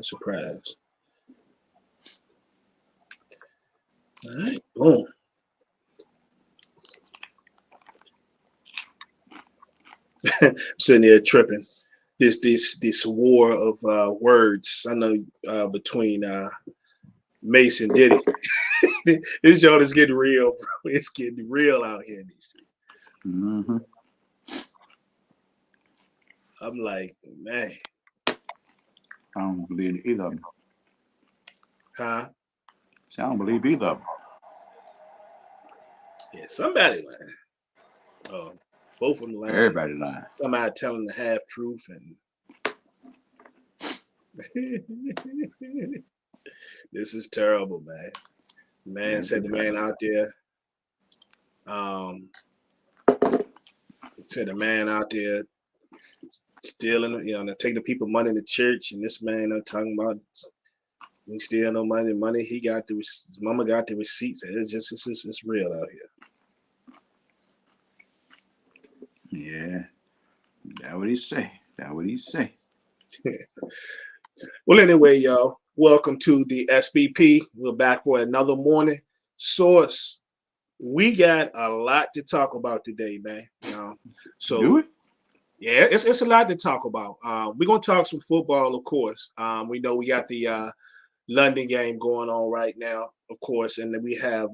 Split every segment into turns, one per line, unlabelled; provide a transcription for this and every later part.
Surprise. All right, boom. Sitting there tripping. This war of words. I know between Mace and Diddy. This joint is getting real, bro. It's getting real out here in these streets.
Mm-hmm.
I'm like, man.
I don't believe either of them.
Huh?
I don't believe either of them.
Yeah, somebody lying. Both of them lying.
Everybody lying.
Somebody telling the half truth and this is terrible, man. Man said the man out there. Said the man out there stealing, taking the people money in the church, and this man I'm talking about he steal no money. Money he got his mama got the receipts. It's real out
here. Yeah, that's what he say. That's what he say.
Well, anyway, y'all, welcome to the SBP. We're back for another morning source. We got a lot to talk about today, man. So
do it.
Yeah, it's a lot to talk about. We're gonna talk some football, of course. We know we got the London game going on right now, of course, and then we have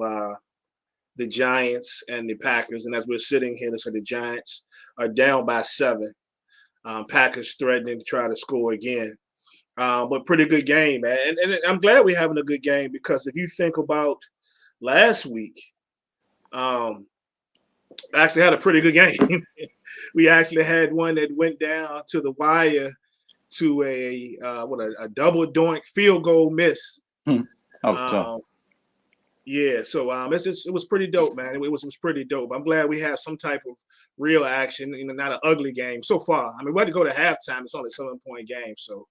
the Giants and the Packers. And as we're sitting here, so the Giants are down by 7. Packers threatening to try to score again. But pretty good game, man. And I'm glad we're having a good game because if you think about last week, actually had a pretty good game. We actually had one that went down to the wire to a double doink field goal miss.
Tough.
Yeah, so it was pretty dope, man. It was pretty dope. I'm glad we have some type of real action, not an ugly game so far. I mean, we had to go to halftime. It's only a 7-point game, so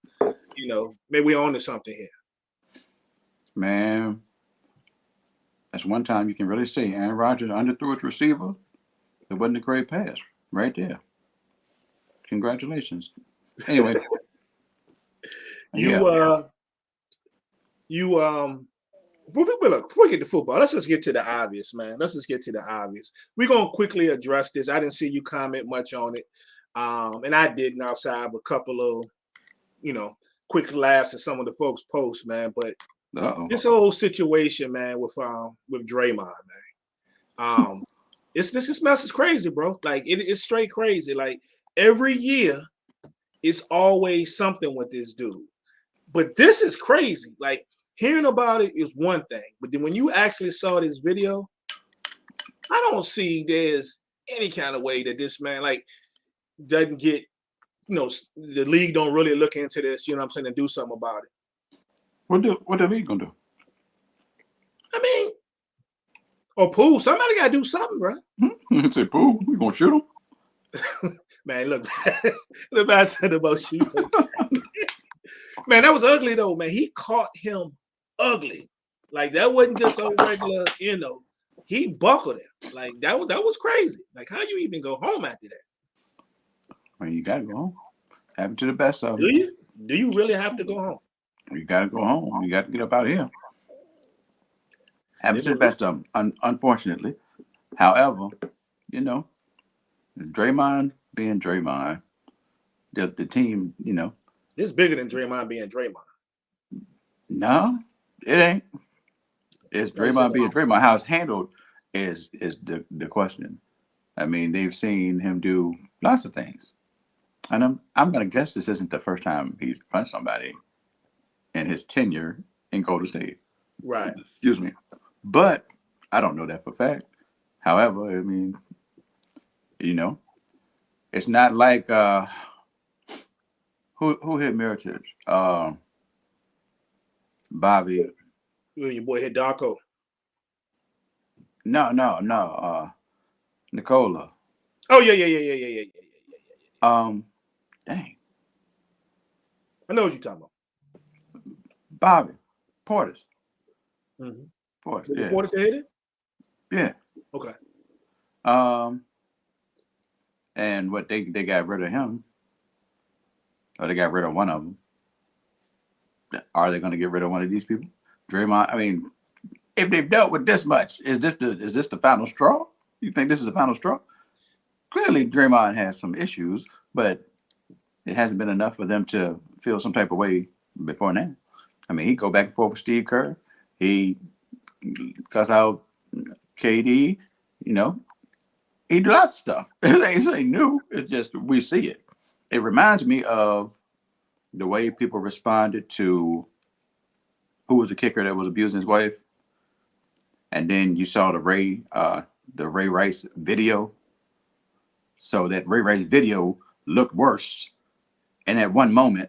maybe we're on to something here.
Man, that's one time you can really see Aaron Rodgers underthrew his receiver. It wasn't a great pass, right there. Congratulations. Anyway,
before we get to football, let's just get to the obvious, man. Let's just get to the obvious. We're going to quickly address this. I didn't see you comment much on it. And I didn't outside of a couple of, quick laughs at some of the folks' posts, man. But this whole situation, man, with Draymond, man. This mess is crazy, bro. Like it's straight crazy. Like every year, it's always something with this dude. But this is crazy. Like hearing about it is one thing, but then when you actually saw this video, I don't see there's any kind of way that this man doesn't get, the league don't really look into this, and do something about it.
What the league gonna do?
I mean, Poole, somebody gotta do something, bro.
Say Poole, we gonna shoot him.
Man, look, I said about shooting. Man, that was ugly though, man. He caught him ugly. Like that wasn't just a regular, he buckled him. Like that was crazy. Like how you even go home after that?
Well, you gotta go home. Happen to the best of them.
Do you really have to go home?
You gotta go home. You got to get up out of here. Happen to the best of them, unfortunately. However, Draymond being Draymond, the team,
It's bigger than Draymond being Draymond.
No, it ain't. It's Draymond being Draymond. How it's handled is the question. I mean, they've seen him do lots of things. And I'm gonna guess this isn't the first time he's punched somebody in his tenure in Golden State.
Right.
Excuse me. But I don't know that for a fact. However, I mean, it's not like who hit Miritich? Bobby.
Your boy hit Darko.
No. Nicola.
Oh yeah.
Dang.
I know what you're talking about.
Bobby Portis.
Mm-hmm.
Portis. Yeah.
Portis hit it?
Yeah.
Okay.
And what they got rid of him, or they got rid of one of them. Are they going to get rid of one of these people? Draymond. I mean, if they've dealt with this much, is this the final straw? You think this is the final straw? Clearly, Draymond has some issues, but it hasn't been enough for them to feel some type of way before now. I mean, he go back and forth with Steve Kerr. He cuss out KD. You know, he do lots of stuff. It ain't new. It's just we see it. It reminds me of the way people responded to who was the kicker that was abusing his wife, and then you saw the Ray Rice video. So that Ray Rice video looked worse, and at one moment,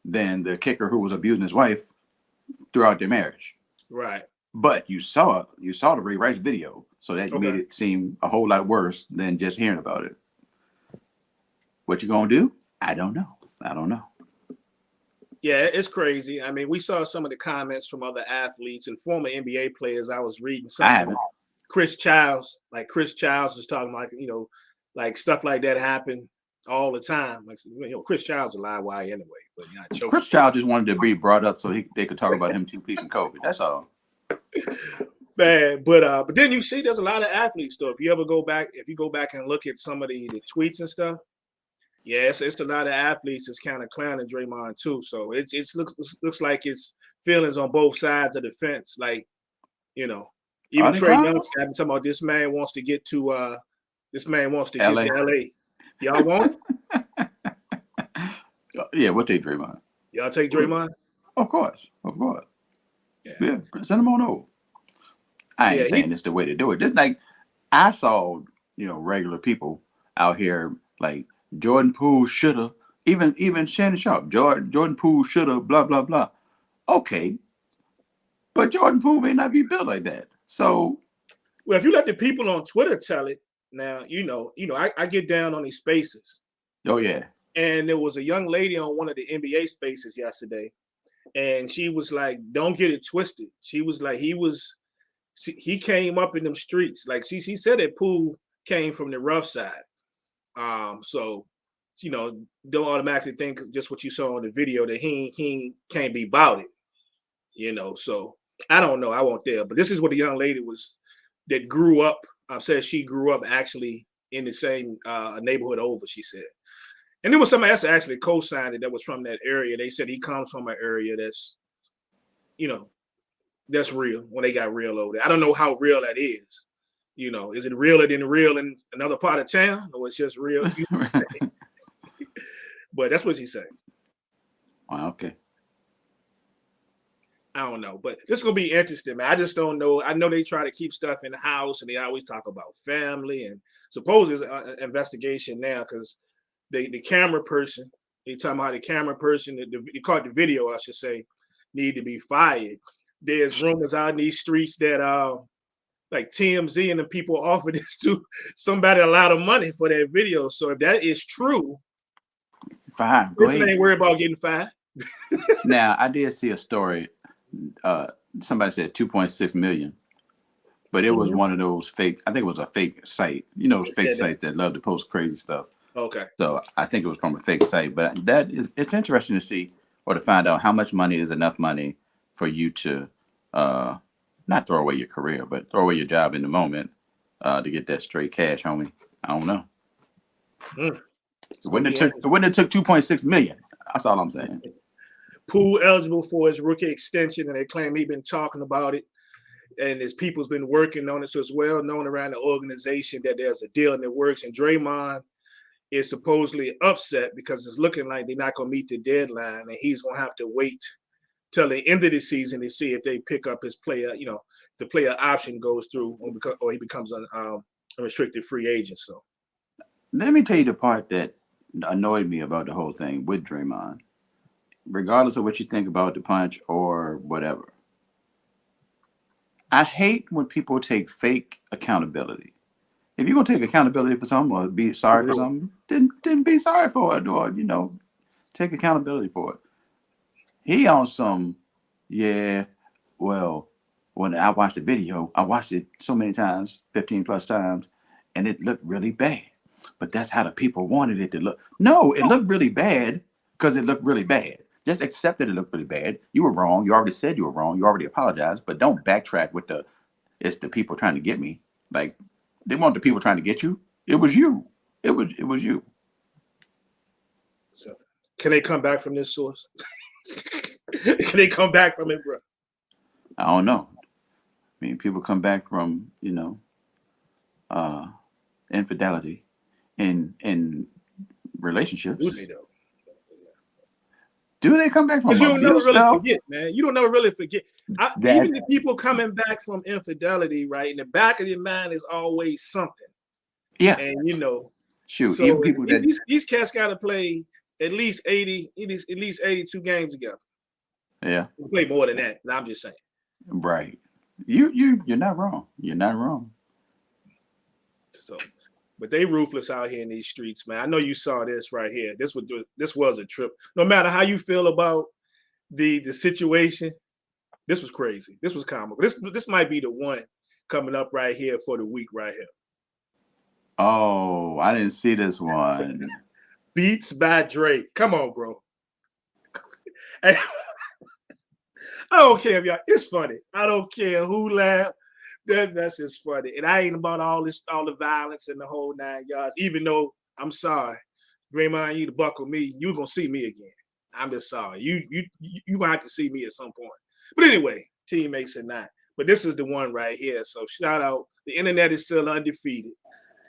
than the kicker who was abusing his wife throughout their marriage.
Right.
But you saw the Ray Rice video, so that made it seem a whole lot worse than just hearing about it. What you gonna do? I don't know.
Yeah, it's crazy. I mean, we saw some of the comments from other athletes and former NBA players. I was reading something about Chris Childs. Like Chris Childs was talking like, you know, like stuff like that happened all the time. Like, you know, Chris Childs a live wire anyway. But
Chris Childs just wanted to be brought up so they could talk about him two-piece and COVID. That's all.
Man, but then you see there's a lot of athletes though. If you go back and look at some of the tweets and stuff, yes, it's a lot of athletes that's kind of clowning Draymond too. So it looks like it's feelings on both sides of the fence. Like, you know, even Trey Young talking about this man wants to get to LA. Y'all want?
Yeah, we'll take Draymond.
Y'all take Draymond?
Of course. Yeah, send him on over. I ain't saying this the way to do it. Just like I saw, you know, regular people out here like Jordan Poole shoulda, even Shannon Sharp, Jordan Poole shoulda, blah blah blah. Okay, but Jordan Poole may not be built like that. So,
well, if you let the people on Twitter tell it, now I get down on these spaces.
Oh yeah.
And there was a young lady on one of the NBA spaces yesterday, and she was like, "Don't get it twisted." She was like, he came up in them streets. Like she said that Poole came from the rough side. So, you know, don't automatically think just what you saw on the video that he can't be about it. You know, so I don't know. I won't there. But this is what the young lady that grew up. Said she grew up actually in the same neighborhood over, she said. And there was somebody else actually co-signed it that was from that area. They said he comes from an area that's, you know, that's real when they got real over there. I don't know how real that is. You know, is it realer than real in another part of town, or it's just real? But that's what she said.
Wow, okay.
I don't know, but this is gonna be interesting, man. I just don't know. I know they try to keep stuff in the house, and they always talk about family, and suppose there's an investigation now because the camera person, they talking about the camera person, they caught the video, I should say, need to be fired. There's rumors out in these streets that like TMZ and the people offered this to somebody a lot of money for that video. So if that is true,
fine, go ahead.
Ain't worried about getting fired.
Now I did see a story. Somebody said 2.6 million, but it was one of those fake. I think it was a fake site. You know, those fake sites that love to post crazy stuff.
Okay.
So I think it was from a fake site, but it's interesting to see or to find out how much money is enough money for you to not throw away your career, but throw away your job in the moment to get that straight cash, homie. I don't know. It wouldn't have took 2.6 million. That's all I'm saying.
Poole eligible for his rookie extension, and they claim he's been talking about it, and his people's been working on it. So it's well known around the organization that there's a deal in the works. And Draymond is supposedly upset because it's looking like they're not going to meet the deadline, and he's going to have to wait till the end of the season to see if they pick up his player. You know, if the player option goes through, or he becomes a restricted free agent. So
let me tell you the part that annoyed me about the whole thing with Draymond. Regardless of what you think about the punch or whatever, I hate when people take fake accountability. If you're gonna take accountability for something or be sorry for something, then be sorry for it, or take accountability for it. He on some, well, when I watched the video, I watched it so many times, 15 plus times, and it looked really bad. But that's how the people wanted it to look. No, it looked really bad because it looked really bad. Just accept that it looked really bad. You were wrong. You already said you were wrong. You already apologized. But don't backtrack with it's the people trying to get me. Like, they weren't the people trying to get you. It was you. It was you.
So, can they come back from this source? Can they come back from it, bro?
I don't know. I mean, people come back from, infidelity in relationships.
Do they though?
Do they come back from
Because you don't never
abuse,
really
though?
forget, man. You don't never really forget. Even the people coming back from infidelity, right? In the back of your mind is always something.
Yeah.
And
shoot,
so
even people that
these cats got to play at least 82 games together.
Yeah.
Play more than that. I'm just saying.
Right. You're not wrong. You're not wrong.
So, but they ruthless out here in these streets, man. I know you saw this right here. This was a trip. No matter how you feel about the situation, this was crazy. This was comical. This might be the one coming up right here for the week right here.
Oh, I didn't see this one.
Beats by Dre. Come on, bro. I don't care if y'all. It's funny. I don't care who laughed. That's just funny. And I ain't about all the violence and the whole 9 yards. Even though I'm sorry, Draymond, you to buckle me. You gonna see me again. I'm just sorry. You gonna have to see me at some point. But anyway, teammates or not. But this is the one right here. So shout out. The internet is still undefeated.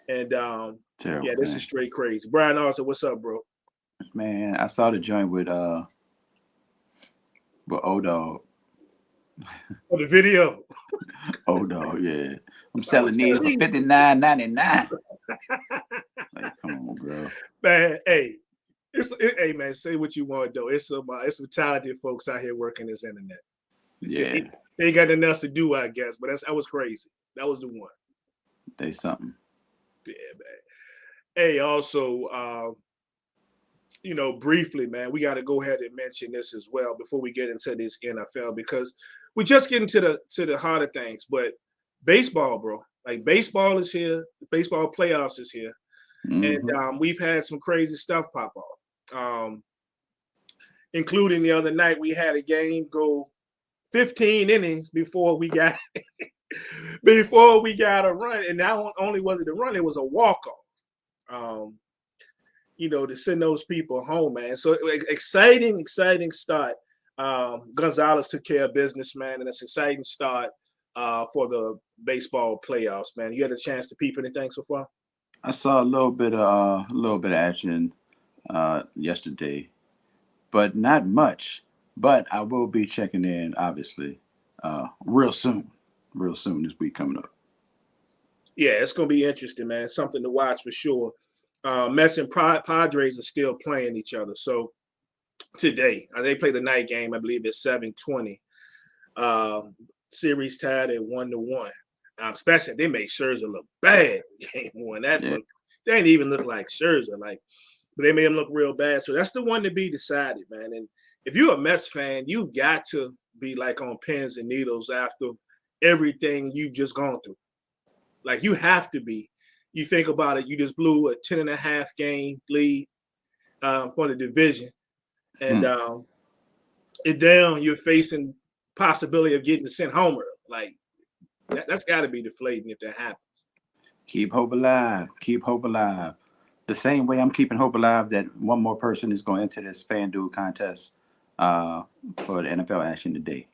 And
Terrible
this is straight crazy. Brian Arthur, what's up, bro?
Man, I saw the joint with O-Dog.
Oh, the video.
O-Dog, yeah. I'm selling these for $59.99. Like, come on, bro.
Man, hey, hey, man, say what you want though. It's some talented folks out here working this internet.
Yeah,
they ain't got nothing else to do, I guess. But that was crazy. That was the one.
They something.
Yeah, man. Hey, also, briefly, man, we got to go ahead and mention this as well before we get into this NFL, because we just getting to the harder things. But baseball, bro, like baseball is here. The baseball playoffs is here. Mm-hmm. And we've had some crazy stuff pop off, including the other night we had a game go 15 innings before we got a run, and not only was it a run, it was a walk-off. To send those people home, man. So exciting start. Gonzalez took care of business, man, and it's an exciting start for the baseball playoffs, man. You had a chance to peep anything so far?
I saw a little bit of action yesterday, but not much. But I will be checking in, obviously, real soon this week coming up.
Yeah, it's gonna be interesting, man. Something to watch for sure. Mets and Padres are still playing each other. So today, they play the night game. I believe it's 7:20. Series tied at 1-1. Especially they made Scherzer look bad game one. They didn't even look like Scherzer, but they made him look real bad. So that's the one to be decided, man. And if you're a Mets fan, you've got to be like on pins and needles after everything you've just gone through. Like you have to be. You think about it, you just blew a 10.5 game lead for the division. And you're facing possibility of getting sent home early. Like that's got to be deflating if that happens.
Keep hope alive. Keep hope alive. The same way I'm keeping hope alive that one more person is going to enter this FanDuel contest for the NFL action today.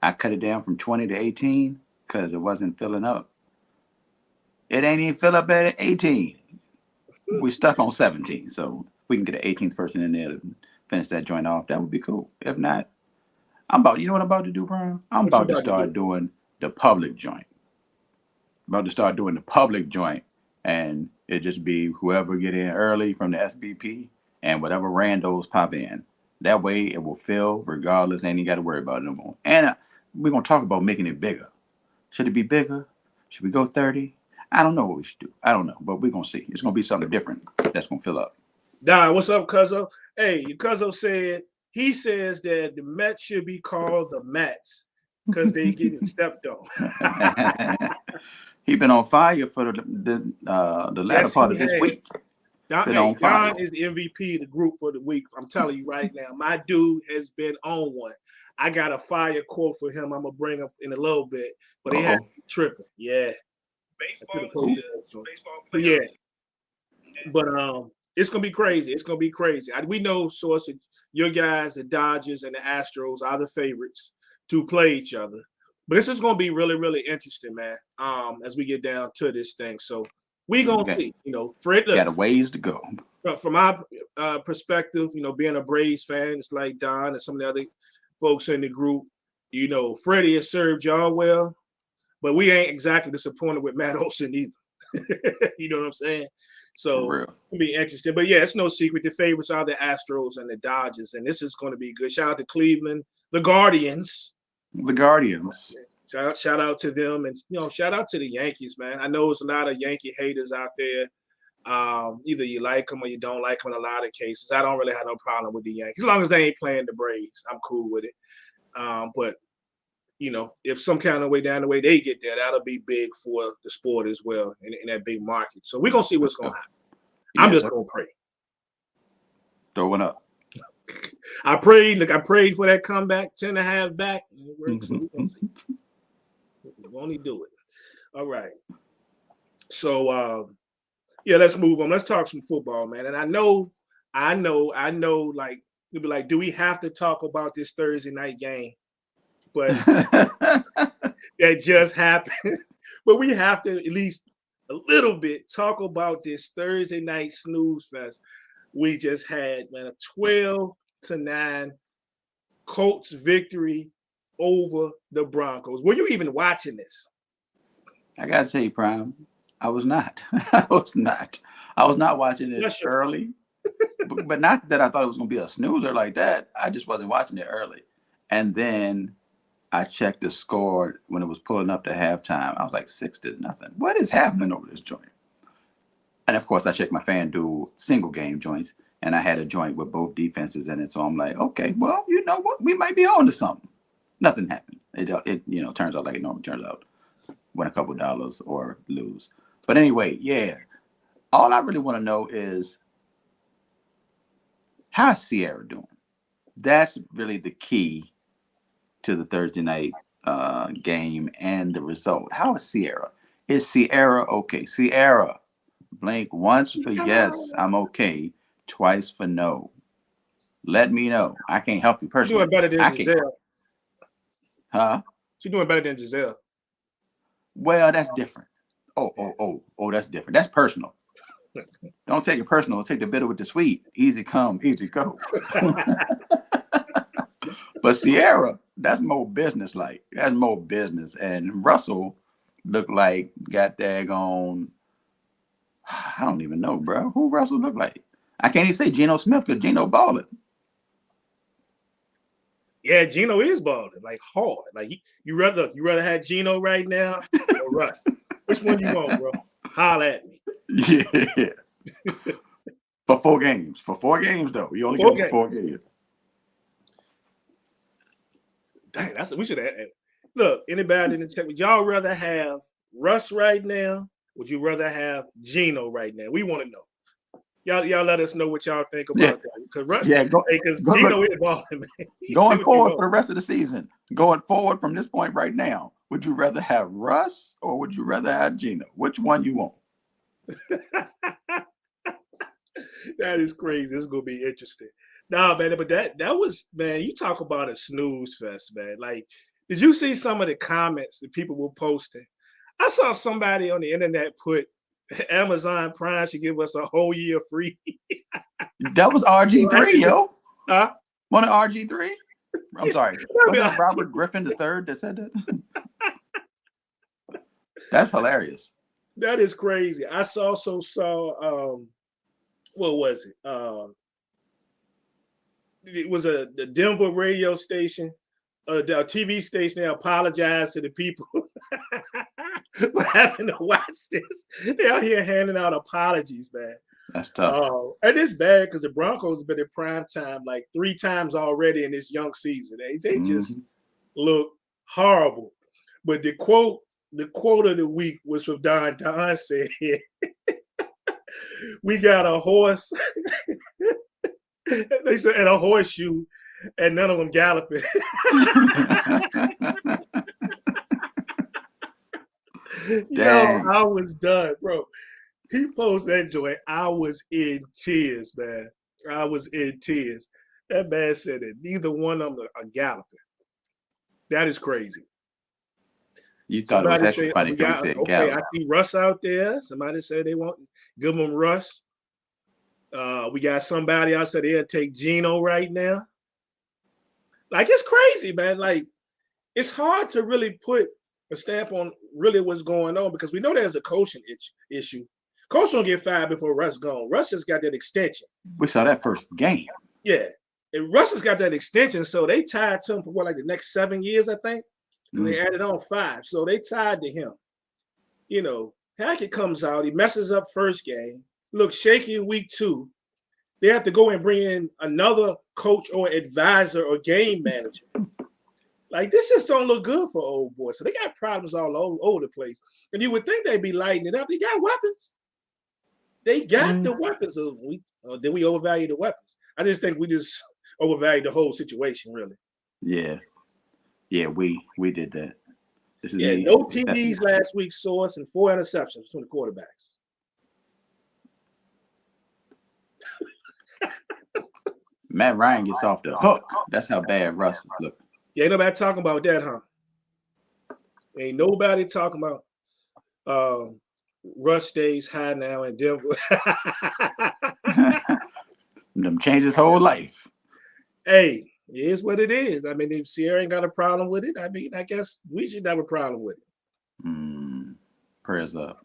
I cut it down from 20 to 18 because it wasn't filling up. It ain't even fill up at 18. We stuck on 17. So if we can get an 18th person in there to finish that joint off, that would be cool. If not, you know what I'm about to do, Brian? I'm about to start doing the public joint. And it just be whoever get in early from the SBP and whatever randos pop in. That way it will fill regardless. Ain't even got to worry about it no more. And we're going to talk about making it bigger. Should it be bigger? Should we go 30? I don't know what we should do. I don't know, but we're going to see. It's going to be something different that's going to fill up.
Don, what's up, Cuzzo? Hey, Cuzzo he says that the Mets should be called the Mets because they getting stepped on.
He been on fire for the latter part of this week.
Don is the MVP of the group for the week. I'm telling you right now, my dude has been on one. I got a fire quote for him. I'm gonna bring up in a little bit, but he had tripping. Yeah, baseball. Yeah, but it's gonna be crazy. It's gonna be crazy. We know source of your guys, the Dodgers and the Astros, are the favorites to play each other. But this is gonna be really, really interesting, man. As we get down to this thing, so we gonna see. Fred,
got a ways to go.
From our perspective, being a Braves fan, it's like Don and some of the other folks in the group. Freddie has served y'all well, but we ain't exactly disappointed with Matt Olson either. You know what I'm saying? So it'll be interesting. But yeah, it's no secret. The favorites are the Astros and the Dodgers, and this is going to be good. Shout out to Cleveland, the Guardians. Shout out to them, and shout out to the Yankees, man. I know there's a lot of Yankee haters out there. Either you like them or you don't like them in a lot of cases. I don't really have no problem with the Yankees. As long as they ain't playing the Braves, I'm cool with it. But if some kind of way down the way they get there, that'll be big for the sport as well in that big market. So we're going to see what's going to happen. I'm just going to pray.
Throw one up.
I prayed for that comeback, 10.5 back. And it worked, so we're going to see. We'll only do it. All right. So, let's move on. Let's talk some football, man. And I know, like, you'll be like, do we have to talk about this Thursday night game? But that just happened. But we have to at least a little bit talk about this Thursday night snooze fest we just had, man. A 12-9 Colts victory over the Broncos. Were you even watching this?
I gotta tell you, Prime, I was not. I was not watching it early. But not that I thought it was gonna be a snoozer like that. I just wasn't watching it early. And then I checked the score when it was pulling up to halftime. I was like 6-0. What is happening over this joint? And of course, I checked my FanDuel single game joints, and I had a joint with both defenses in it. So I'm like, okay, well, you know what? We might be on to something. Nothing happened. It turns out like it normally turns out. Win a couple dollars or lose. But anyway, yeah. All I really want to know is, how's Sierra doing? That's really the key to the Thursday night game and the result. How is Sierra? Is Sierra okay? Sierra, blink once for yes, I'm okay. Twice for no. Let me know. I can't help you personally.
She's doing better than Giselle.
Huh?
She's doing better than Giselle.
Well, that's different. Oh, that's different. That's personal. Don't take it personal. Take the bitter with the sweet. Easy come, easy go. But Sierra, that's more business like. That's more business. And Russell looked like got daggone, I don't even know, bro. Who Russell looked like? I can't even say Geno Smith because Geno balling.
Yeah, Geno is balling like hard. Like you rather have Geno right now or Russ? Which one you want, bro? Holla at me.
Yeah. For 4 games. For 4 games though. You only get 4 games.
Dang, we should have. Look, anybody in the chat, would y'all rather have Russ right now? Would you rather have Geno right now? We want to know. Y'all let us know what y'all think about that. Because Russ, because Geno is balling, man.
Going forward for the rest of the season, going forward from this point right now, would you rather have Russ or would you rather have Geno? Which one you want?
That is crazy. This is gonna be interesting. Nah, man, but that was, man, you talk about a snooze fest, man. Like, did you see some of the comments that people were posting? I saw somebody on the internet put Amazon Prime should give us a whole year free.
That was RG3, yo.
Huh?
One of RG3? I'm sorry. Was that Robert Griffin III that said that? That's hilarious.
That is crazy. I also saw what was it? It was the Denver radio station, the TV station. They apologized to the people for having to watch this. They're out here handing out apologies, man.
That's tough.
And it's bad because the Broncos have been in prime time like 3 times already in this young season. They just look horrible. But the quote of the week was from Don. Don said, We got a horse. They said, and a horseshoe, and none of them galloping. Yo, I was done, bro. He posted that joint. I was in tears, man. I was in tears. That man said that neither one of them are galloping. That is crazy.
You thought it was actually funny because he said
okay, I see Russ out there. Somebody said they want give him Russ. We got somebody else said they'll take Geno right now. Like, it's crazy, man. Like, it's hard to really put a stamp on really what's going on because we know there's a coaching issue. Coach don't get fired before Russ gone. Russ just got that extension.
We saw that first game.
Yeah. And Russ has got that extension, so they tied to him for what, like the next 7 years, I think? And they added on 5. So they tied to him. You know, Hackett comes out, he messes up first game, looks shaky in week 2. They have to go and bring in another coach or advisor or game manager. Like, this just don't look good for old boys. So they got problems all over the place. And you would think they'd be lighting it up. They got weapons. They got the weapons. Did we overvalue the weapons? I just think we just overvalued the whole situation, really.
Yeah. Yeah, we did that. This is
no TDs last week, Source, and 4 interceptions between the quarterbacks.
Matt Ryan gets off the hook. That's how bad Russ looked.
Yeah, ain't nobody talking about that, huh? Ain't nobody talking about Russ stays high now in Denver.
Them changed his whole life.
Hey, it is what it is. I mean, if Sierra ain't got a problem with it, I mean, I guess we should have a problem with it.
Prayers up.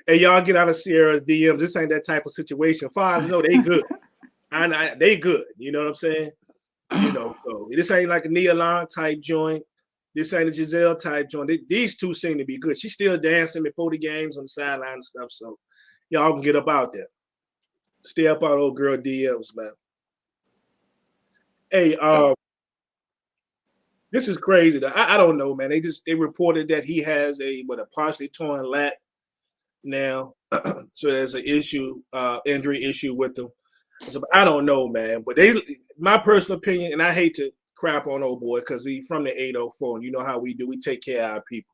Hey, y'all get out of Sierra's DMs. This ain't that type of situation. Far as I know, they good. They good. You know what I'm saying? You know, so this ain't like a Nia Long type joint. This ain't a Giselle type joint. These two seem to be good. She's still dancing before the games on the sideline and stuff. So y'all can get up out there. Stay up out old girl DMs, man. Hey, this is crazy. I don't know, man. They reported that he has a partially torn lat now. So there's an injury issue with him. So I don't know, man. But my personal opinion, and I hate to crap on old boy because he's from the 804, and you know how we do. We take care of our people.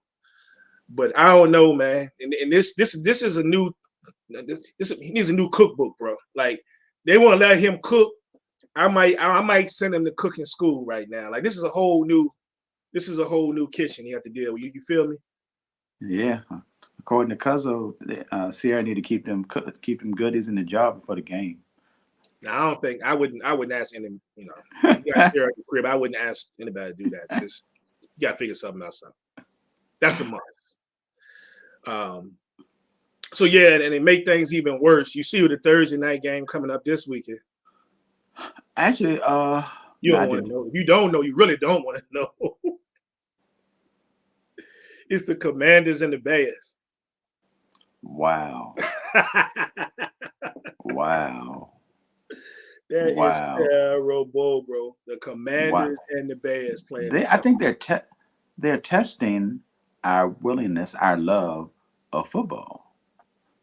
But I don't know, man. And this is a new. He needs a new cookbook, bro. Like, they want to let him cook. I might send him to cooking school right now. Like, this is a whole new kitchen you have to deal with. You feel me?
Yeah. According to Cuzzo, Sierra need to keep them goodies in the jar before the game.
Now, I wouldn't ask any, you know, you got Sierra at the crib. I wouldn't ask anybody to do that. Just, you got to figure something else out. That's a must. So yeah, and it make things even worse. You see with the Thursday night game coming up this weekend.
Actually,
you don't want to know. If you don't know, you really don't want to know. It's the Commanders and the Bears.
Wow. Wow.
That is terrible, bro. The Commanders and the Bears playing.
I think they're testing our willingness, our love of football.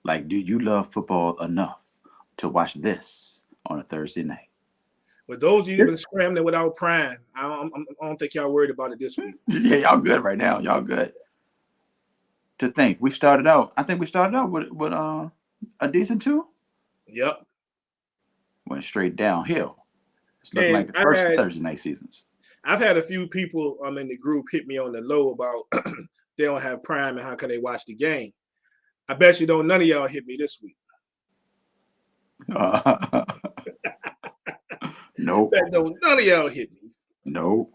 Like, do you love football enough to watch this on a Thursday night?
But those of you who've been scrambling without Prime, I don't think y'all worried about it this week.
Yeah, y'all good right now. Y'all good. To think we started out with a decent 2.
Yep.
Went straight downhill. It's looking like the first Thursday night seasons.
I've had a few people in the group hit me on the low about they don't have Prime and how can they watch the game. I bet you don't. None of y'all hit me this week.
Nope.
None of y'all hit me.
Nope.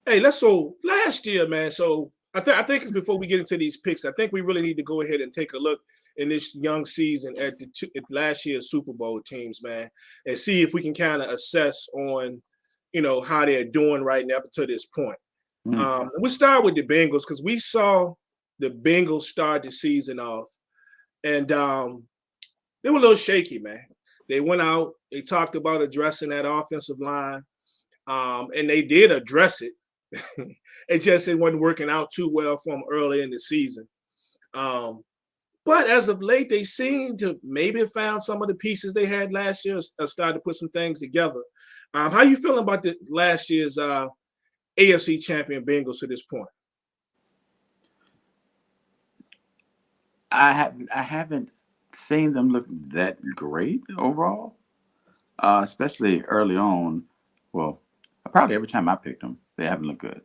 Hey, last year, man. So I think it's before we get into these picks, I think we really need to go ahead and take a look in this young season at last year's Super Bowl teams, man, and see if we can kind of assess on, you know, how they're doing right now up to this point. We'll start with the Bengals because we saw the Bengals start the season off, and they were a little shaky, man. They went out, they talked about addressing that offensive line, and they did address it. It wasn't working out too well for them early in the season. But as of late, they seem to maybe have found some of the pieces they had last year, started to put some things together. How you feeling about the last year's AFC champion Bengals to this point?
I haven't seen them look that great overall, especially early on. Well, probably every time I picked them, they haven't looked good.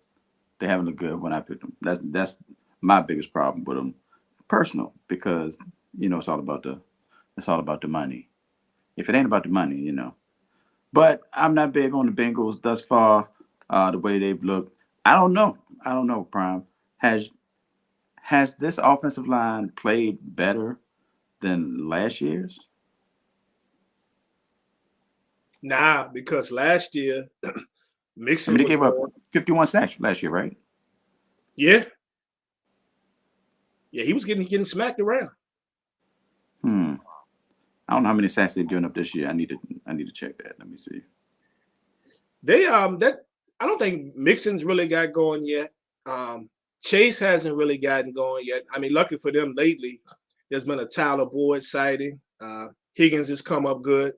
They haven't looked good when I picked them. That's my biggest problem with them, personal, because it's all about the money. If it ain't about the money. But I'm not big on the Bengals thus far. The way they've looked, I don't know. I don't know. Prime has this offensive line played better than last year's?
Nah, because last year
I
Mixon
mean, they
was
gave up
going.
51 sacks last year, right?
Yeah, yeah, he was getting smacked around.
Hmm. I don't know how many sacks they've given up this year. I need to check that. Let me see.
They that I don't think Mixon's really got going yet. Chase hasn't really gotten going yet. I mean, lucky for them lately, there's been a Tyler Boyd sighting. Higgins has come up good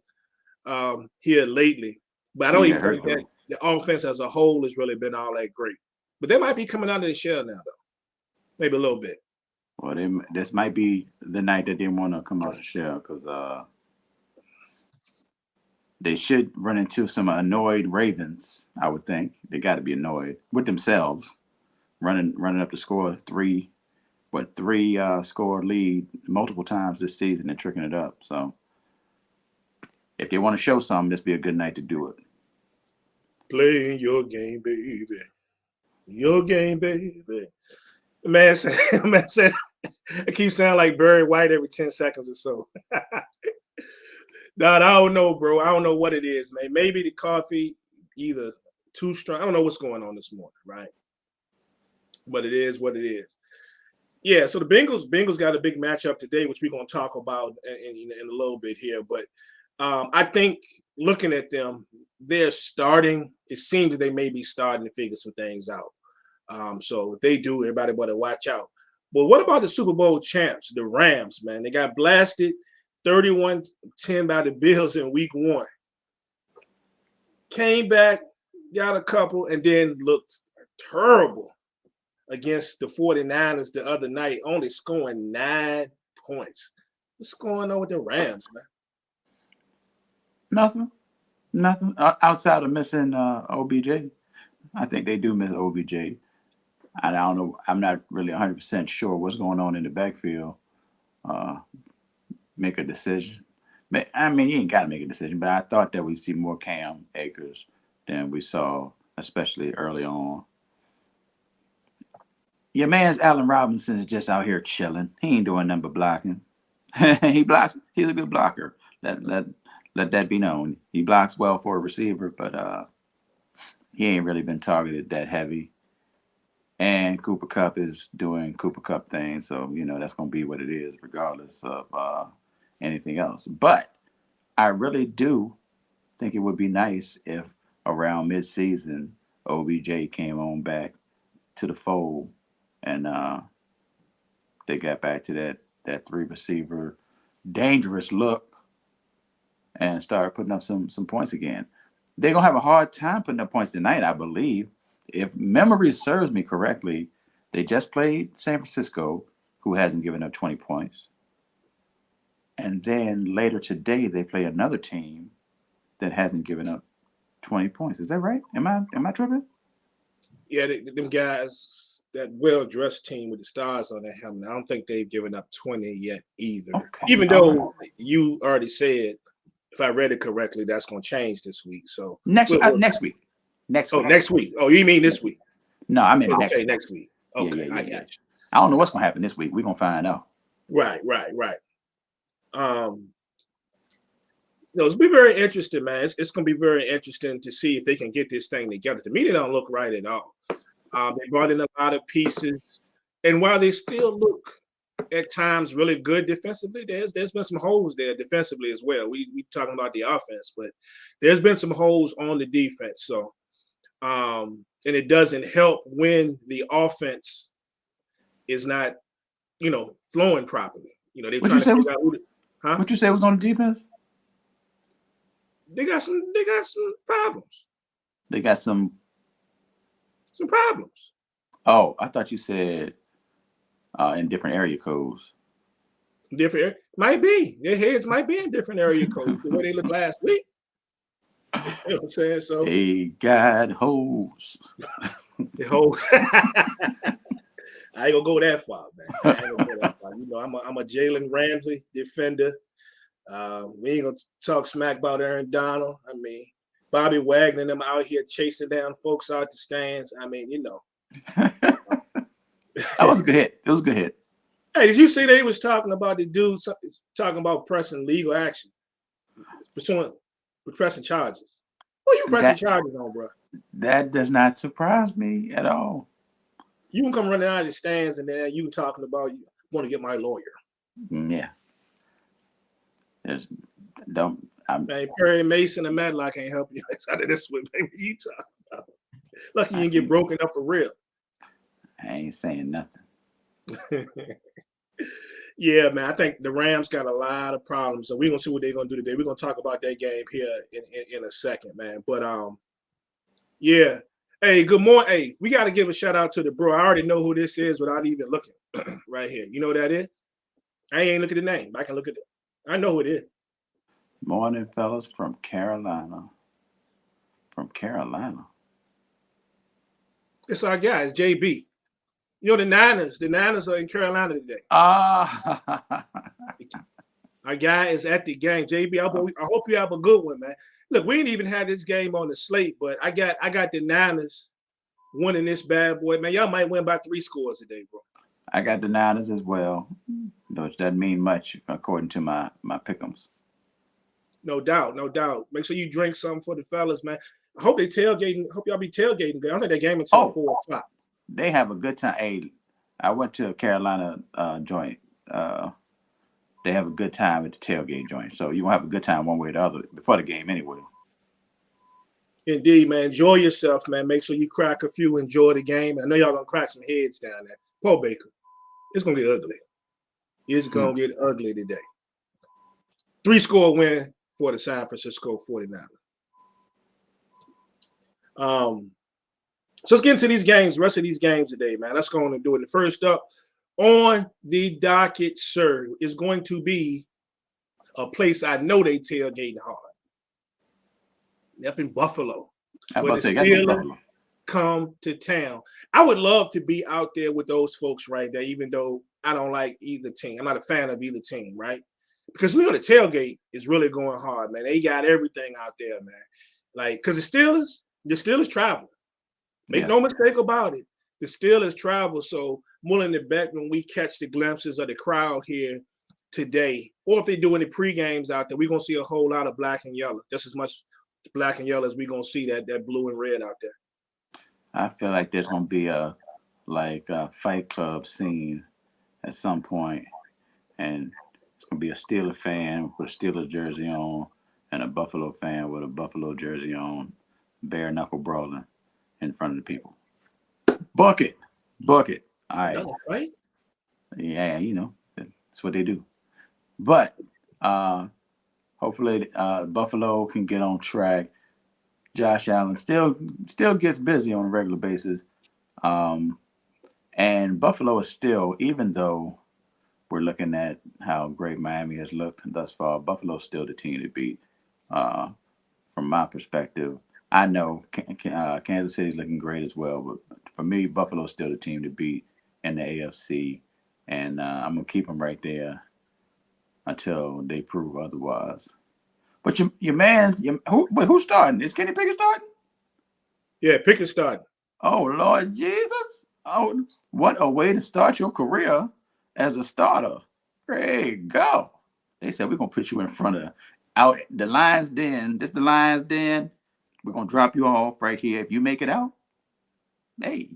here lately, but I
He
don't
got
even
hurt
think that
though.
the offense as a whole has really been all that great. But they might be coming out of the shell now, though. Maybe a little bit.
Well, this might be the night that they want to come out of the shell because they should run into some annoyed Ravens. I would think they got to be annoyed with themselves, running up the score three score lead multiple times this season and tricking it up. So if they want to show something, this be a good night to do it.
Playing your game, baby. Your game, baby. Man said, man said, it keeps sounding like Barry White every 10 seconds or so. Nah, I don't know, bro. I don't know what it is, man. Maybe the coffee either too strong. I don't know what's going on this morning, right? But it is what it is. Yeah, so the Bengals got a big matchup today, which we're going to talk about in a little bit here. But I think looking at them, they're starting. It seems that they may be starting to figure some things out. So if they do, everybody better watch out. But what about the Super Bowl champs, the Rams, man? They got blasted 31-10 by the Bills in week one. Came back, got a couple, and then looked terrible against the 49ers the other night, only scoring 9 points. What's going on with the Rams, man?
Nothing outside of missing OBJ. I think they do miss OBJ. I don't know. I'm not really 100% sure what's going on in the backfield. Uh, make a decision. I mean, you ain't got to make a decision, but I thought that we'd see more Cam Akers than we saw, especially early on. Your man's Allen Robinson is just out here chilling. He ain't doing nothing but blocking. He blocks. He's a good blocker. Let that be known. He blocks well for a receiver, but he ain't really been targeted that heavy. And Cooper Cup is doing Cooper Cup things, so that's gonna be what it is, regardless of anything else. But I really do think it would be nice if around mid-season OBJ came on back to the fold and they got back to that three receiver dangerous look and started putting up some points again. They're gonna have a hard time putting up points tonight, I believe. If memory serves me correctly, they just played San Francisco, who hasn't given up 20 points. And then later today they play another team that hasn't given up 20 points. Is that right? Am I tripping?
Yeah, them guys, that well-dressed team with the stars on their helmet, I don't think they've given up 20 yet either.
Okay.
Even
All
though
right.
you already said, if I read it correctly, that's going to change this week. So
Next week. Next
Oh,
week.
next week. Oh, you mean this week?
No, I meant next
Okay,
week.
next week. Okay, I got you.
I don't know what's gonna happen this week. We're gonna find out.
Right. It's be very interesting, man. It's going to be very interesting to see if they can get this thing together. To me, they don't look right at all. They brought in a lot of pieces, and while they still look at times really good defensively, there's been some holes there defensively as well. We talking about the offense, but there's been some holes on the defense. So, and it doesn't help when the offense is not flowing properly. They're
What
trying
you
to
say?
figure out huh?
What you say was on the defense?
They got some problems.
They got some
problems.
Oh, I thought you said in different area codes.
Different might be. Their heads might be in different area codes. The way they looked last week. You know what I'm saying? So
they got hoes.
The hoes. I ain't gonna go that far, man. I ain't gonna go that far. I'm a Jalen Ramsey defender. We ain't gonna talk smack about Aaron Donald. I mean, Bobby Wagner and them out here chasing down folks out the stands. I mean,
That was a good hit. It was a good hit.
Hey, did you see they was talking about the dude talking about pressing legal action, pressing charges? What are you pressing charges on, bro?
That does not surprise me at all.
You can come running out of the stands and then you talking about you want to get my lawyer.
Yeah.
Man, Perry Mason and Matlock can't help you out of this one, baby. You talking about. Lucky you didn't get broken up for real.
I ain't saying nothing.
Yeah, man. I think the Rams got a lot of problems. So we're gonna see what they're gonna do today. We're gonna talk about that game here in a second, man. But yeah. Hey, good morning. Hey, we got to give a shout out to the bro. I already know who this is without even looking right here. You know who that is? I ain't look at the name. I can look at it. I know who it is.
Morning, fellas, from Carolina. From Carolina.
It's our guy. It's JB. The Niners. The Niners are in Carolina today.
Ah.
Our guy is at the game. JB, I hope you have a good one, man. Look, we ain't even had this game on the slate, but I got the Niners winning this bad boy. Man, y'all might win by 3 scores today, bro.
I got the Niners as well, which doesn't mean much according to my pick'ems.
No doubt, no doubt. Make sure you drink something for the fellas, man. I hope they tailgating. Hope y'all be tailgating. I don't think they game until 4 o'clock.
They have a good time. Hey, I went to a Carolina joint. They have a good time at the tailgate joint. So you won't have a good time one way or the other before the game anyway.
Indeed, man. Enjoy yourself, man. Make sure you crack a few. Enjoy the game. I know y'all going to crack some heads down there. Paul Baker. It's going to get ugly. It's going to get ugly today. 3-score win for the San Francisco 49ers. So let's get into these games, the rest of these games today, man. Let's go on and do it. The first up on the docket, sir, is going to be a place I know they tailgating hard. Up in Buffalo. Where the Steelers come to town. I would love to be out there with those folks right there, even though I don't like either team. I'm not a fan of either team, right? Because we know the tailgate is really going hard, man. They got everything out there, man. Like, because the Steelers travel. Make no mistake about it. The Steelers travel, so I'm willing to bet when we catch the glimpses of the crowd here today, or if they do any pre-games out there, we're going to see a whole lot of black and yellow, just as much black and yellow as we're going to see that blue and red out there.
I feel like there's going to be a Fight Club scene at some point, and it's going to be a Steelers fan with a Steelers jersey on and a Buffalo fan with a Buffalo jersey on, bare knuckle brawling in front of the people. Bucket. All right.
No, right?
Yeah, that's what they do. But hopefully Buffalo can get on track. Josh Allen still gets busy on a regular basis. And Buffalo is still, even though we're looking at how great Miami has looked thus far, Buffalo's still the team to beat. From my perspective, I know Kansas City's looking great as well, but for me, Buffalo's still the team to beat in the AFC, and I'm gonna keep them right there until they prove otherwise. But who's starting? Is Kenny Pickett starting?
Yeah, Pickett starting.
Oh Lord Jesus! Oh, what a way to start your career as a starter! Great, go! They said we're gonna put you in front of out the Lions Den. This the Lions Den. We're gonna drop you off right here. If you make it out, hey,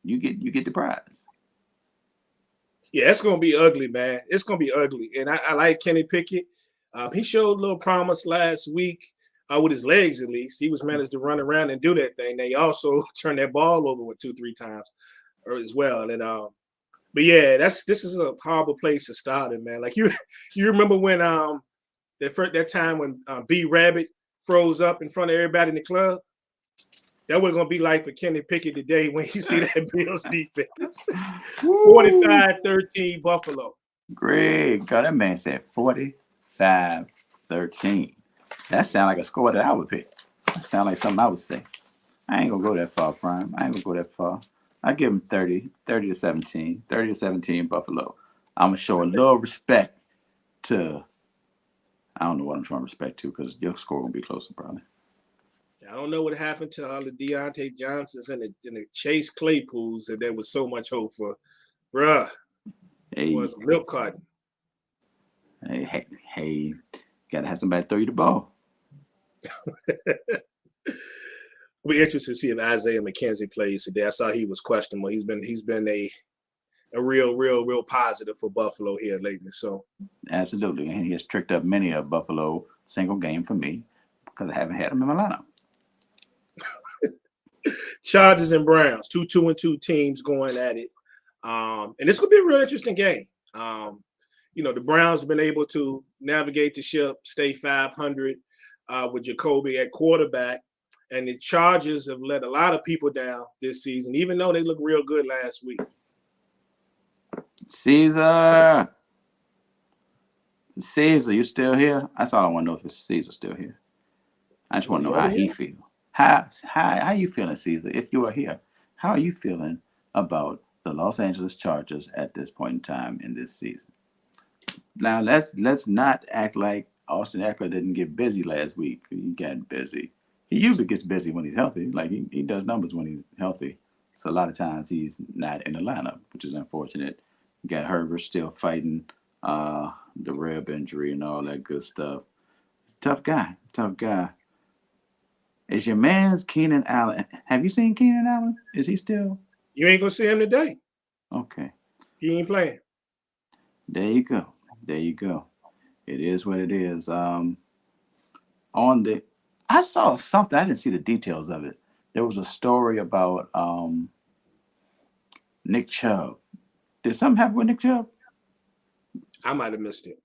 you get the prize.
Yeah, it's gonna be ugly, man. It's gonna be ugly, and I like Kenny Pickett. He showed a little promise last week with his legs, at least. He was managed to run around and do that thing. They also turned that ball over 2-3 times as well. And But yeah, this is a horrible place to start it, man. Like you remember when that time when B Rabbit froze up in front of everybody in the club? That was gonna be like for Kenny Pickett today when you see that Bills defense. 45-13 Buffalo.
Greg, God, that man said 45-13. That sounds like a score that I would pick. That sounds like something I would say. I ain't gonna go that far, Prime. I ain't gonna go that far. I give him 30 to 17, 30 to 17 Buffalo. I'm gonna show a little respect to. I don't know what I'm showing respect to because your score gonna be closer probably.
I don't know what happened to all the Deontay Johnsons and the Chase Claypools that there was so much hope for. Bruh,
Hey,
was milk carton.
hey, gotta have somebody throw you the ball.
We'll be interested to see if Isaiah McKenzie plays today. I saw he was questionable. He's been a real positive for Buffalo here lately. So
absolutely, and he has tricked up many a Buffalo single game for me because I haven't had him in my lineup.
Chargers and Browns, 2-2-2 teams going at it, and this could be a real interesting game. The Browns have been able to navigate the ship, stay 500 with Jacoby at quarterback. And the Chargers have let a lot of people down this season, even though they looked real good last week.
Caesar, you still here? That's all I want to know if Caesar's still here. I just want to know how he feels. How you feeling, Caesar? If you are here, how are you feeling about the Los Angeles Chargers at this point in time in this season? Now let's not act like Austin Eckler didn't get busy last week. He got busy. He usually gets busy when he's healthy. Like he does numbers when he's healthy. So a lot of times he's not in the lineup, which is unfortunate. You got Herbert still fighting the rib injury and all that good stuff. He's a tough guy. Is your man's Keenan Allen? Have you seen Keenan Allen? Is he still?
You ain't gonna see him today.
Okay.
He ain't playing.
There you go. It is what it is. I saw something. I didn't see the details of it. There was a story about Nick Chubb. Did something happen with Nick Chubb?
I might have missed it.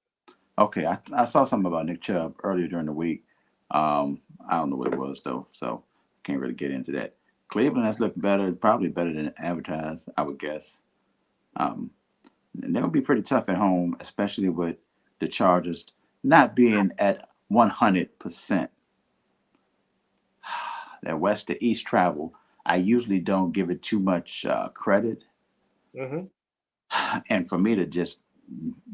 Okay, I saw something about Nick Chubb earlier during the week. I don't know what it was though, so can't really get into that. Cleveland has looked better, probably better than advertised, I would guess. And they're gonna be pretty tough at home, especially with the Chargers not being at 100%. That west to east travel, I usually don't give it too much credit.
Mm-hmm.
And for me to just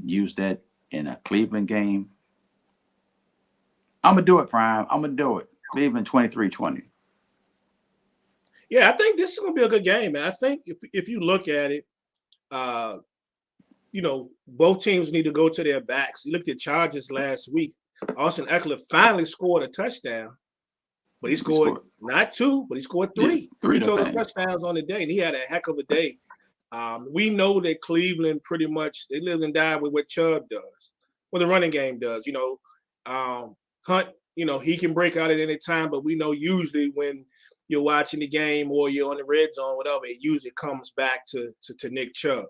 use that in a Cleveland game, I'm going to do it, Prime. I'm going to do it. Cleveland 23-20.
Yeah, I think this is going to be a good game, man. I think if you look at it, both teams need to go to their backs. You looked at Chargers last week. Austin Eckler finally scored a touchdown, but he scored not two, but he scored three.
Yeah, three
total touchdowns on the day, and he had a heck of a day. We know that Cleveland pretty much, they live and die with what Chubb does, what the running game does. Hunt, he can break out at any time, but we know usually when you're watching the game or you're on the red zone, whatever, it usually comes back to Nick Chubb.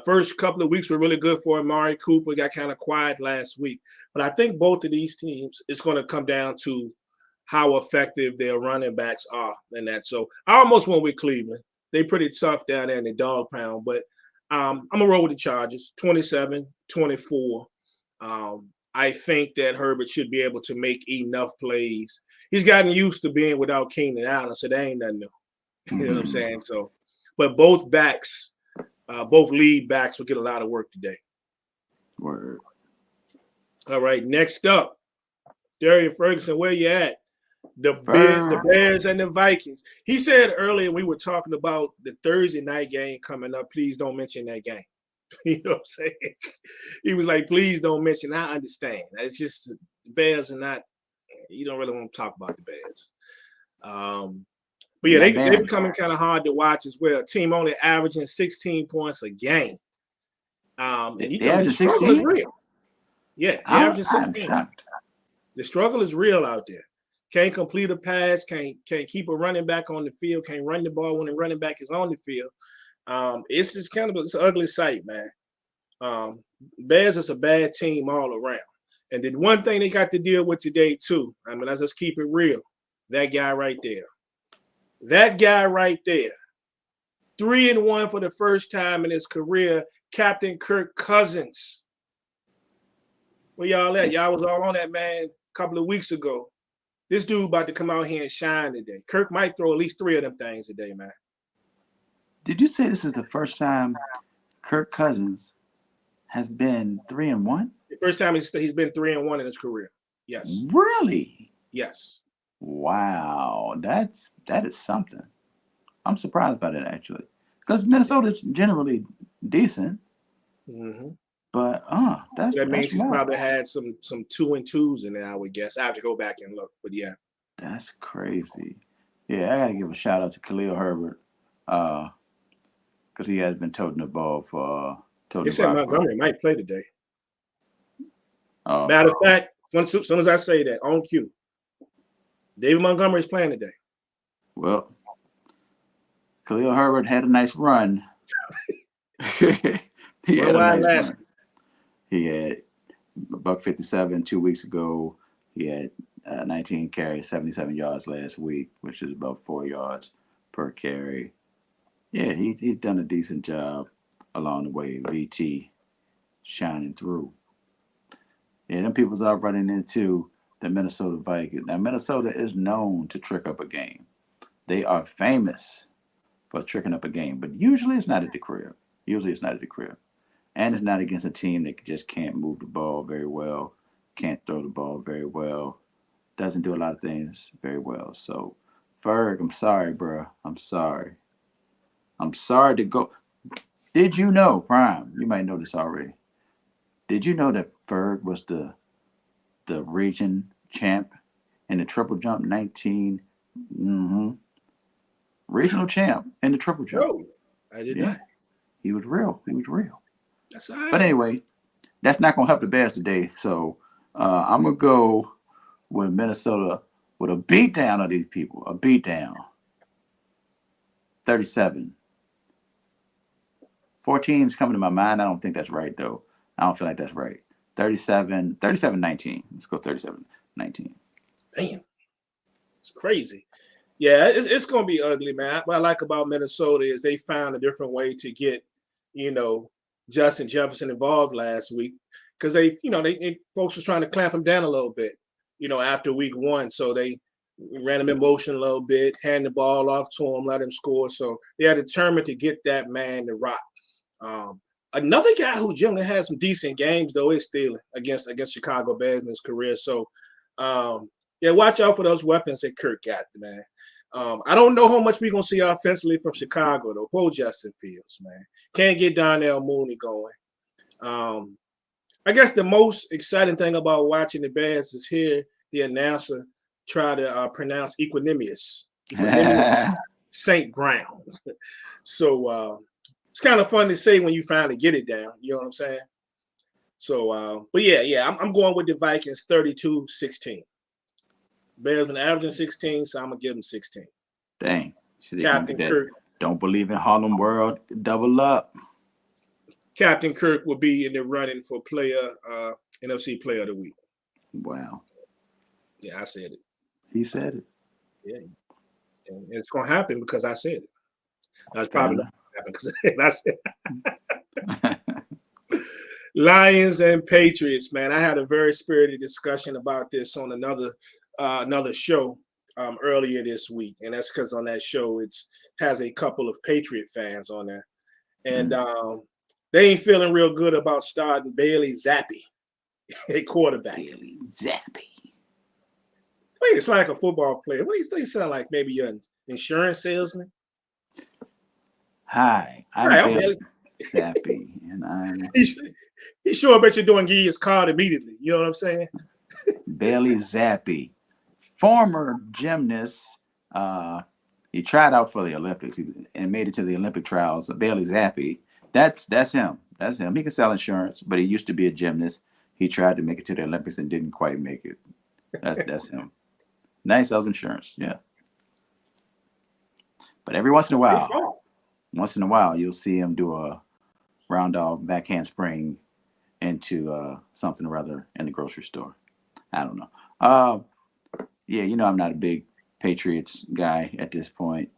First couple of weeks were really good for Amari Cooper. Got kind of quiet last week. But I think both of these teams, it's going to come down to how effective their running backs are in that. So I almost went with Cleveland. They pretty tough down there in the dog pound. But I'm going to roll with the Chargers, 27-24. I think that Herbert should be able to make enough plays. He's gotten used to being without Keenan Allen, so that ain't nothing new. You know what I'm saying? So, but both backs, both lead backs will get a lot of work today.
Word.
All right, next up, Darian Ferguson, where you at? The Bears and the Vikings. He said earlier we were talking about the Thursday night game coming up. Please don't mention that game. You know what I'm saying? He was like, please don't mention. I understand. It's just the Bears are not, you don't really want to talk about the Bears. But yeah, they're becoming kind of hard to watch as well. A team only averaging 16 points a game. And you tell me the struggle is real. Yeah, they're averaging 16. The struggle is real out there. Can't complete a pass, can't keep a running back on the field, can't run the ball when the running back is on the field. It's just it's an ugly sight, man. Bears is a bad team all around. And then one thing they got to deal with today, too. I mean, let's just keep it real. That guy right there. That guy right there. 3-1 for the first time in his career. Captain Kirk Cousins. Where y'all at? Y'all was all on that, man, a couple of weeks ago. This dude about to come out here and shine today. Kirk might throw at least 3 of them things today, man.
Did you say this is the first time Kirk Cousins has been 3-1?
The first time he's been 3-1 in his career. Yes.
Really?
Yes.
Wow, that is something. I'm surprised by that actually, because Minnesota's generally decent.
Mm-hmm.
But
that means he's
more.
Probably had some 2-2s in there, I would guess. I have to go back and look, but yeah.
That's crazy. Yeah, I gotta give a shout out to Khalil Herbert, because he has been toting the ball for.
They said Montgomery might play today.
Oh.
Matter of fact, as soon as I say that, on cue, David Montgomery is playing today.
Well, Khalil Herbert had a nice run. He had a nice run. He had $157 2 weeks ago. He had 19 carries, 77 yards last week, which is about 4 yards per carry. Yeah, he's done a decent job along the way. VT shining through. Yeah, them people's are running into the Minnesota Vikings. Now, Minnesota is known to trick up a game. They are famous for tricking up a game, but usually it's not at the crib. And it's not against a team that just can't move the ball very well, can't throw the ball very well, doesn't do a lot of things very well. So, Ferg, I'm sorry, bro. I'm sorry to go. Did you know, Prime, you might know this already. Did you know that Ferg was the region champ in the triple jump 19? Regional champ in the triple jump.
No, I did not.
He was real.
That's all right.
But anyway, that's not going to help the Bears today. So I'm going to go with Minnesota with a beatdown of these people. A beatdown. 37. 14 is coming to my mind. I don't think that's right, though. I don't feel like that's right. 37-19. Let's go 37-19.
Damn. It's crazy. Yeah, it's going to be ugly, man. What I like about Minnesota is they found a different way to get, Justin Jefferson involved last week because they folks was trying to clamp him down a little bit, after week 1. So they ran him in motion a little bit, hand the ball off to him, let him score. So they are determined to get that man to rock. Another guy who generally has some decent games though is Thielen against Chicago Bears in his career. So watch out for those weapons that Kirk got, man. I don't know how much we're going to see offensively from Chicago, though. Poor Justin Fields, man. Can't get Darnell Mooney going. I guess the most exciting thing about watching the Bears is hear the announcer try to pronounce Equanimous St. Brown. So it's kind of fun to say when you finally get it down. You know what I'm saying? So, but yeah, I'm going with the Vikings 32-16. Bears been averaging 16, so I'm gonna give them 16.
Dang. So
Captain Kirk.
Don't believe in Harlem World. Double up.
Captain Kirk will be in the running for NFC Player of the Week.
Wow.
Yeah, I said it.
He said it.
Yeah. And it's gonna happen because I said it. That's probably not gonna happen because I said it. Lions and Patriots, man. I had a very spirited discussion about this on another show earlier this week, and that's because on that show it has a couple of Patriot fans on there, and they ain't feeling real good about starting Bailey Zappi at quarterback.
Bailey Zappi.
It's like a football player. What do you think? Sound like maybe an insurance salesman?
Hi, I'm Bailey Zappi, and I'm.
He sure bet you're doing his card immediately. You know what I'm saying?
Bailey Zappi, former gymnast. He tried out for the Olympics and made it to the Olympic trials. Bailey Zappi. That's him. That's him. He can sell insurance, but he used to be a gymnast. He tried to make it to the Olympics and didn't quite make it. That's him. Now he sells insurance. Yeah. But every once in a while, Once in a while, you'll see him do a round off backhand spring into something or other in the grocery store. I don't know. Yeah, I'm not a big Patriots guy at this point.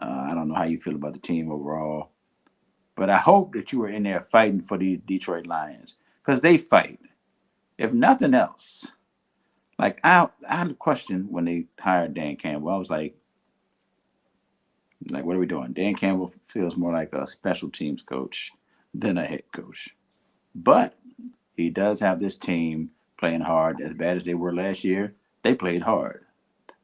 I don't know how you feel about the team overall, but I hope that you were in there fighting for these Detroit Lions because they fight. If nothing else, like I had a question when they hired Dan Campbell. I was like, what are we doing? Dan Campbell feels more like a special teams coach than a head coach, but he does have this team playing hard. As bad as they were last year, they played hard.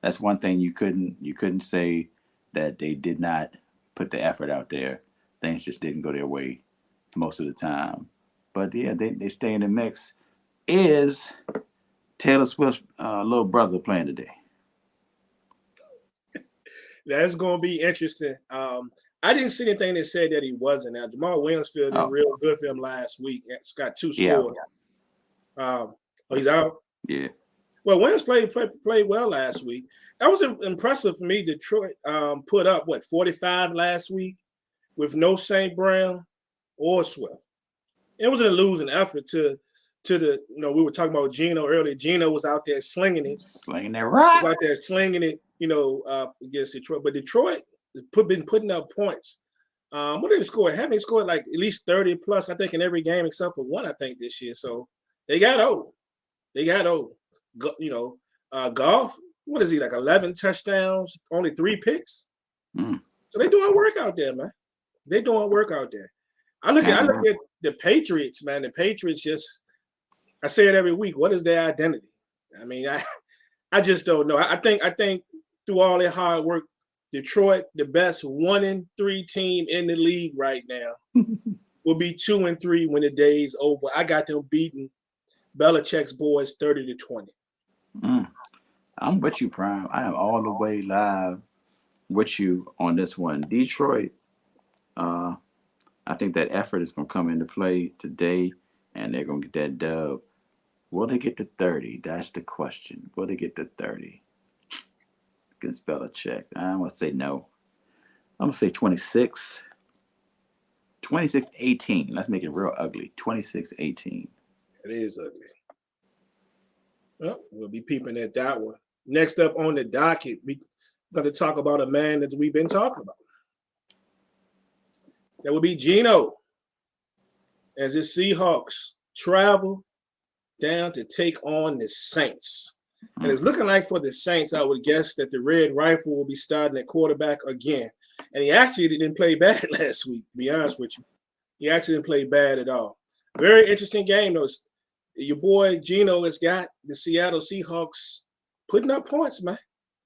That's one thing you couldn't say that they did not put the effort out there. Things just didn't go their way most of the time. But yeah, they stay in the mix. Is Taylor Swift's little brother playing today?
That's going to be interesting. I didn't see anything that said that he wasn't. Now, Jamal Williams did real good for him last week. It's got 2 scores. Yeah. He's out?
Yeah.
Well, Williams played well last week. That was impressive for me. Detroit put up, 45 last week with no St. Brown or Swift. It was a losing effort to the, we were talking about Geno earlier. Geno was out there slinging it.
Slinging that rock.
Was out there slinging it, against Detroit. But Detroit been putting up points. What did they score? Haven't they scored like at least 30 plus, I think, in every game except for one, I think, this year. So they got old. Golf, what is he, like 11 touchdowns, only 3 picks? So they doing work out there, man. They doing work out there. I look at the Patriots, man. The Patriots I say it every week. What is their identity? I mean, I just don't know. I think through all their hard work, Detroit, the best 1-3 team in the league right now, will be 2-3 when the day's over. I got them beating Belichick's boys 30-20.
I'm with you, Prime. I am all the way live with you on this one. Detroit, I think that effort is going to come into play today, and they're going to get that dub. Will they get to 30? That's the question. Will they get to 30 against Belichick? I'm going to say no. I'm going to say 26. 26-18. Let's make it real ugly. 26-18.
It is ugly. Well, we'll be peeping at that one. Next up on the docket, we're going to talk about a man that we've been talking about. That would be Geno, as the Seahawks travel down to take on the Saints. And it's looking like for the Saints, I would guess that the Red Rifle will be starting at quarterback again. And he actually didn't play bad last week, to be honest with you. He actually didn't play bad at all. Very interesting game, though. Your boy Geno has got the Seattle Seahawks putting up points, man.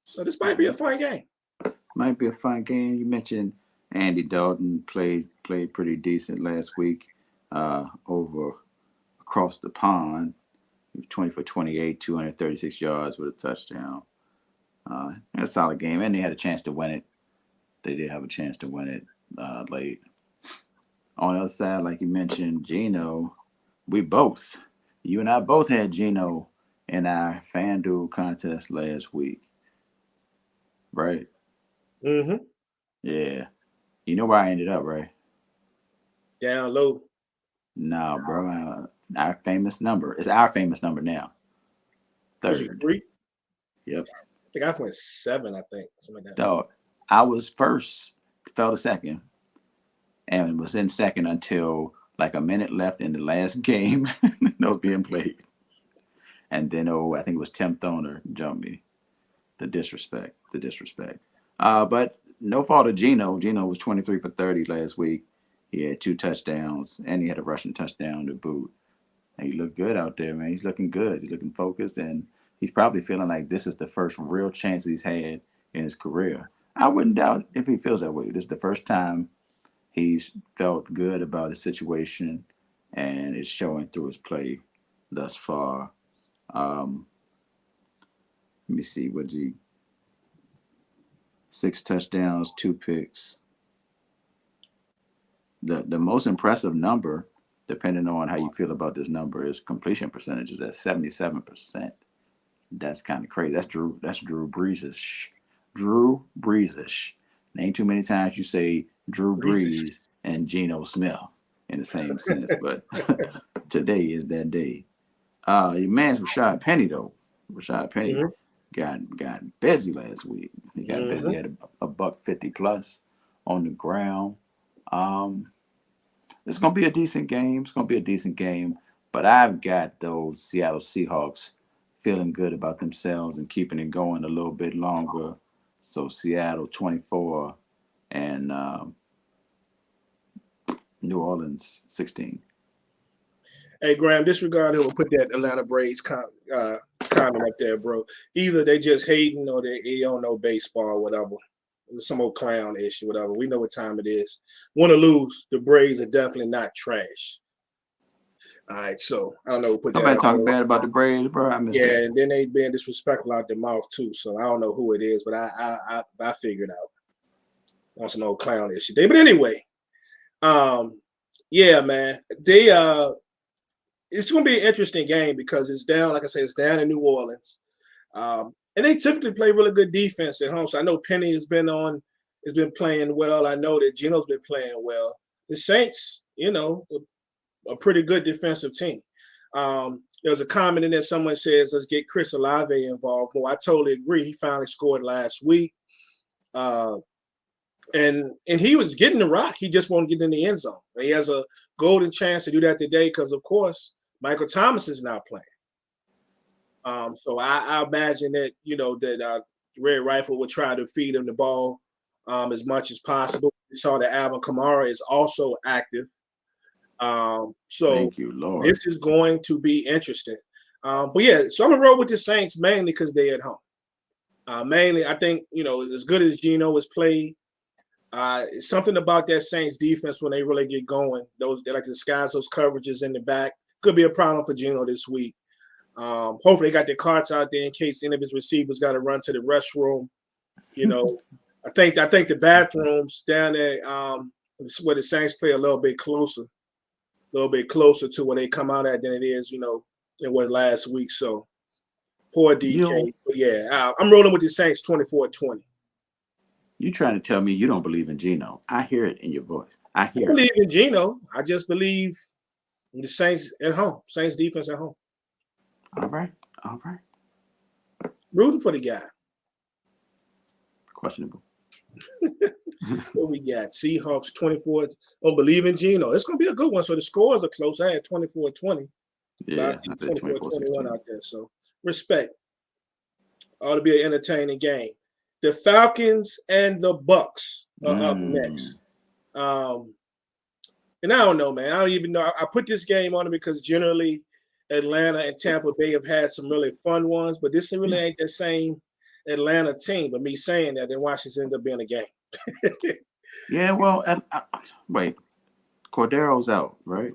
So this might be a fun game.
Might be a fun game. You mentioned Andy Dalton played pretty decent last week over across the pond. He was 20 for 28, 236 yards with a touchdown. A solid game, and they had a chance to win it. They did have a chance to win it late. On the other side, like you mentioned, Geno, you and I both had Geno in our FanDuel contest last week. Right?
Mm-hmm.
Yeah. You know where I ended up, right?
Down low.
No, bro. Our famous number. It's our famous number now. 3rd.
3?
Yep.
I think I went 7, I think. Something like that.
Dog, I was first, fell to second, and was in second until like a minute left in the last game that was being played. And then, I think it was Tim Thoner jumped me. The disrespect. But no fault of Geno. Geno was 23 for 30 last week. He had 2 touchdowns, and he had a rushing touchdown to boot. And he looked good out there, man. He's looking good. He's looking focused, and he's probably feeling like this is the first real chance he's had in his career. I wouldn't doubt if he feels that way. This is the first time he's felt good about his situation, and it's showing through his play thus far. Let me see. What's he? 6 touchdowns, 2 picks. The most impressive number, depending on how you feel about this number, is completion percentages at 77%. That's kind of crazy. That's Drew Brees-ish. Drew Brees-ish. Ain't too many times you say Drew Brees and Geno Smith in the same sentence, but today is that day. Your man's Rashad Penny though. Rashad Penny got busy last week. He got busy. He had a buck 50 plus on the ground. It's gonna be a decent game. It's gonna be a decent game. But I've got those Seattle Seahawks feeling good about themselves and keeping it going a little bit longer. So Seattle 24 and New Orleans 16.
Hey, Graham, disregard who will put that Atlanta Braves comment up there, bro. Either they just hating or they don't know baseball or whatever. Some old clown issue, whatever. We know what time it is. Win or lose, the Braves are definitely not trash. All right, so I don't know who put that.
Somebody talking bad about the Braves, bro. I missed that.
And then they being disrespectful out their mouth too. So I don't know who it is, but I figured out on some old clown issue day. But anyway, yeah, man, it's going to be an interesting game because it's down, like I said, it's down in New Orleans. And they typically play really good defense at home. So I know Penny has been playing well. I know that Geno's been playing well. The Saints, a pretty good defensive team. There's a comment in there. Someone says, let's get Chris Olave involved. Well, I totally agree. He finally scored last week. And he was getting the rock. He just won't get in the end zone. He has a golden chance to do that today because, of course, Michael Thomas is not playing. So I imagine that, that Red Rifle would try to feed him the ball as much as possible. We saw that Alvin Kamara is also active. So
Thank you, Lord.
This is going to be interesting. But yeah, so I'm going to roll with the Saints mainly because they're at home. Mainly, I think, as good as Geno has played, something about that Saints defense when they really get going. They like to disguise those coverages in the back. Could be a problem for Geno this week. Hopefully they got their cards out there in case any of his receivers got to run to the restroom. I think the bathrooms down there where the Saints play a little bit closer to where they come out at than it is, it was last week. So poor DK. But yeah, I'm rolling with the Saints 24-20.
You trying to tell me you don't believe in Geno? I hear it in your voice. I
believe in Geno. I just believe in the Saints at home. Saints defense at home.
All right.
Rooting for the guy.
Questionable.
What we got? Seahawks 24. Don't believe in Geno. It's going to be a good one. So the scores are close. I had 24-20.
Yeah,
I see 24-21 out there. So respect. Ought to be an entertaining game. The Falcons and the Bucks are up next. And I don't know, man. I don't even know. I put this game on it because generally Atlanta and Tampa Bay have had some really fun ones, but this really ain't the same Atlanta team. But me saying that, then watch this end up being a game.
Yeah, well, wait. Cordero's out, right?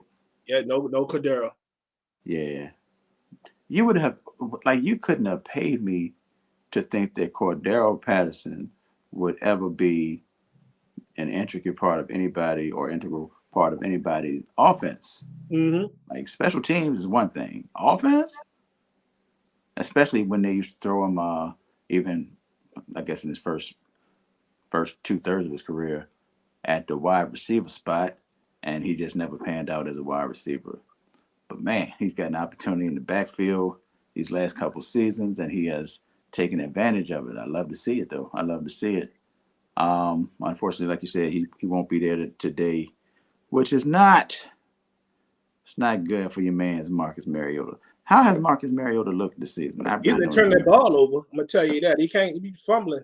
Yeah, no Cordero.
Yeah. You would have, you couldn't have paid me to think that Cordero Patterson would ever be an intricate part of anybody or integral part of anybody's offense. Like special teams is one thing. Offense, especially when they used to throw him even, I guess, in his first 2/3 of his career at the wide receiver spot, and he just never panned out as a wide receiver. But man, he's got an opportunity in the backfield these last couple seasons, and he has taken advantage of it. I love to see it, though. I love to see it. Unfortunately, like you said, he won't be there today, which is not good for your man's Marcus Mariota. How has Marcus Mariota looked this season?
He's been turning that ball over. I'm gonna tell you that. He can't be fumbling.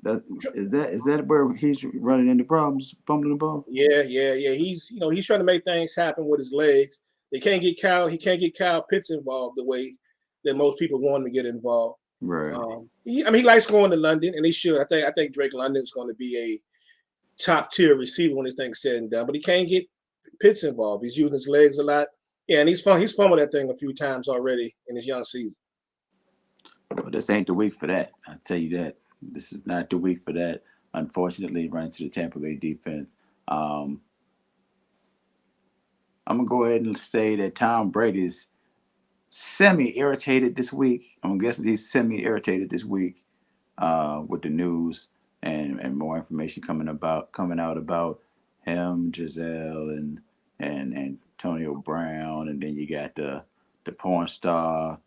Is that where he's running into problems, fumbling the ball?
Yeah. He's trying to make things happen with his legs. He can't get Kyle Pitts involved the way that most people want him to get involved.
Right.
He likes going to London, and he should. I think Drake London is going to be a top tier receiver when this thing's said and done. But he can't get Pitts involved. He's using his legs a lot. Yeah, and he's fumbled that thing a few times already in his young season.
Well, this ain't the week for that. I'll tell you that. This is not the week for that. Unfortunately, running to the Tampa Bay defense. I'm going to go ahead and say that Tom Brady's semi-irritated this week. I'm guessing he's semi-irritated this week with the news and more information coming out about him, Giselle, and Antonio Brown, and then you got the porn star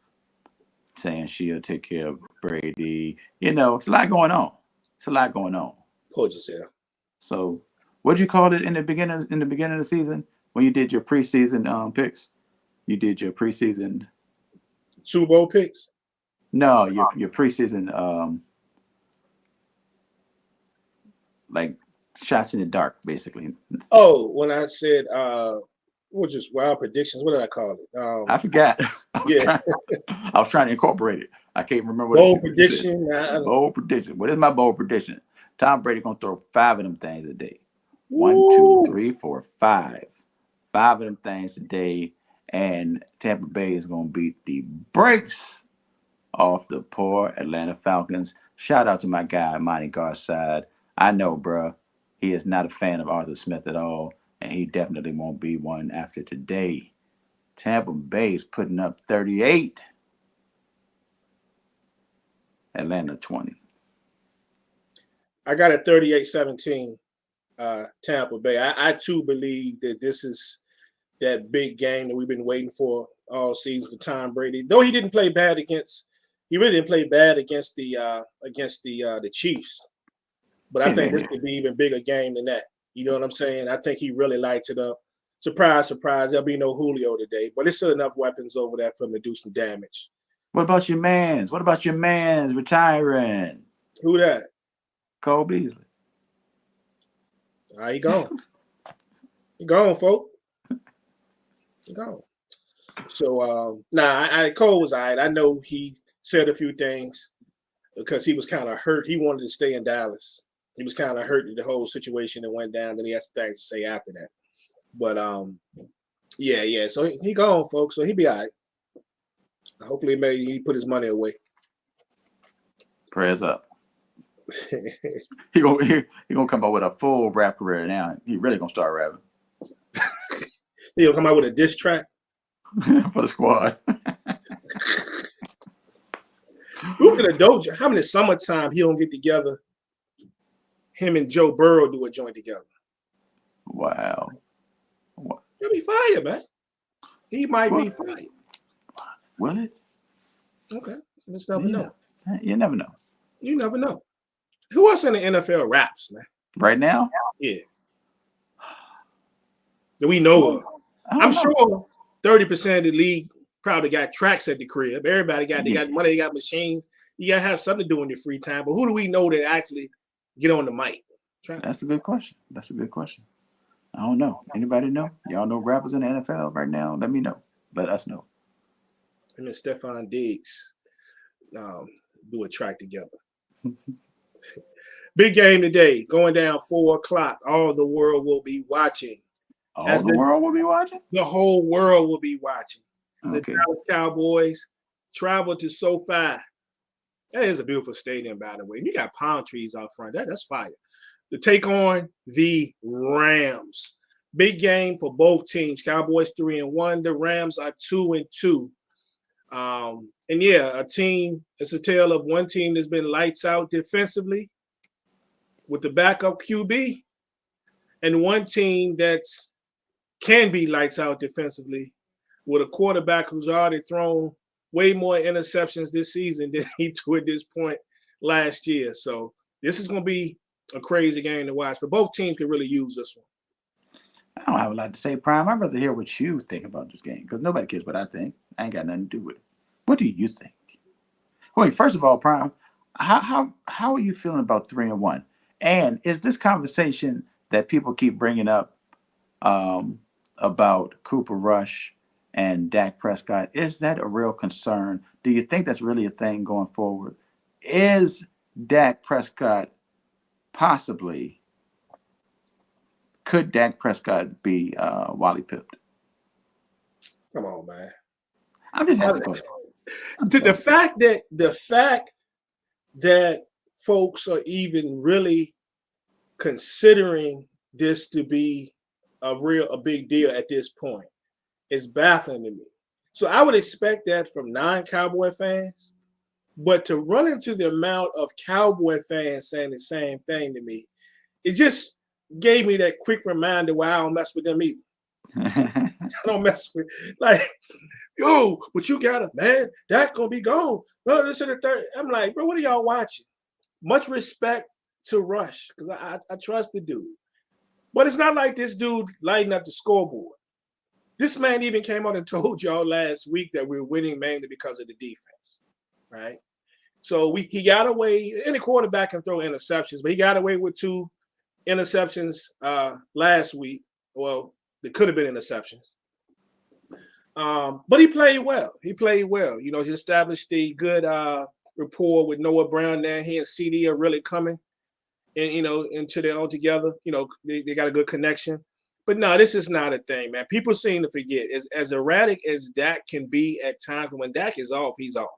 saying she'll take care of Brady. It's a lot going on. It's a lot going on.
Poor Giselle.
So, what'd you call it in the beginning of the season when you did your preseason picks? You did your preseason
Super Bowl picks?
No, your preseason like shots in the dark, basically.
Oh, when I said what just wild predictions? What did I call it?
I forgot.
Yeah.
I was trying to incorporate it. I can't remember what
bold prediction.
Bold prediction. What is my bold prediction? Tom Brady gonna throw 5 of them things a day.
Woo.
1, 2, 3, 4, 5. 5 of them things a day, and Tampa Bay is gonna beat the brakes off the poor Atlanta Falcons. Shout out to my guy Monty Garside. I know, bro, he is not a fan of Arthur Smith at all, and he definitely won't be one after today. Tampa Bay is putting up 38. Atlanta 20.
I got a 38-17 Tampa Bay. I too believe that this is that big game that we've been waiting for all season for Tom Brady. Though he didn't play bad against the Chiefs. But I think this could be even bigger game than that. You know what I'm saying? I think he really lights it up. Surprise, surprise. There'll be no Julio today, but there's still enough weapons over there for him to do some damage.
What about your mans? Retiring?
Who that?
Cole Beasley.
He gone. He gone, folk. He gone. So, Cole was all right. I know he said a few things because he was kind of hurt. He wanted to stay in Dallas. He was kind of hurt at the whole situation that went down. Then he had some things to say after that. But, yeah. So he gone, folks. So he be all right. Hopefully maybe he put his money away.
Prayers up. he gonna come out with a full rap career now. He really gonna start rapping.
He'll come out with a diss track
for the squad.
Look at the Doja. How many summertime he don't get together? Him and Joe Burrow do a joint together.
Wow.
He'll be fired, man. He might be fired.
Will it?
Okay. Let's never know.
You never know.
You never know. Who else in the NFL raps, man?
Right now?
Yeah. That we know of. I'm sure 30% of the league probably got tracks at the crib. Everybody got money, they got machines. You gotta have something to do in your free time. But who do we know that actually get on the mic?
That's a good question. I don't know. Anybody know? Y'all know rappers in the NFL right now? Let me know. Let us know.
Him and Stephon Diggs do a track together. Big game today, going down 4:00. All the world will be watching.
The world will be watching?
The whole world will be watching.
Okay.
The Dallas Cowboys travel to SoFi. That is a beautiful stadium, by the way. You got palm trees out front. That's fire. To take on the Rams. Big game for both teams. Cowboys 3-1. The Rams are 2-2. And yeah, it's a tale of one team that's been lights out defensively with the backup QB, and one team that's can be lights out defensively with a quarterback who's already thrown way more interceptions this season than he threw at this point last year. So this is going to be a crazy game to watch, but both teams can really use this one.
I don't have a lot to say, Prime. I'd rather hear what you think about this game because nobody cares what I think. I ain't got nothing to do with it. What do you think? Wait, first of all, Prime, how are you feeling about 3-1? And is this conversation that people keep bringing up about Cooper Rush and Dak Prescott, is that a real concern? Do you think that's really a thing going forward? Is Dak Prescott could Dak Prescott be Wally pipped?
Come on, man.
I'm just asking a question.
The fact that folks are even really considering this to be a big deal at this point is baffling to me. So I would expect that from non-Cowboy fans, But to run into the amount of Cowboy fans saying the same thing to me, it just gave me that quick reminder why I don't mess with them either. I don't mess with like, yo, but you got it, man. That's gonna be gone. No, this is the third. I'm like, bro, what are y'all watching? Much respect to Rush because I trust the dude, but it's not like this dude lighting up the scoreboard. This man even came out and told y'all last week that we're winning mainly because of the defense, right? So he got away. Any quarterback can throw interceptions, but he got away with 2 interceptions last week. Well, they could have been interceptions. But he played well. He played well. You know, he established the good rapport with Noah Brown there. He and CD are really coming and, you know, into their own together. You know, they got a good connection. But no, this is not a thing, man. People seem to forget. As erratic as Dak can be at times, when Dak is off, he's off.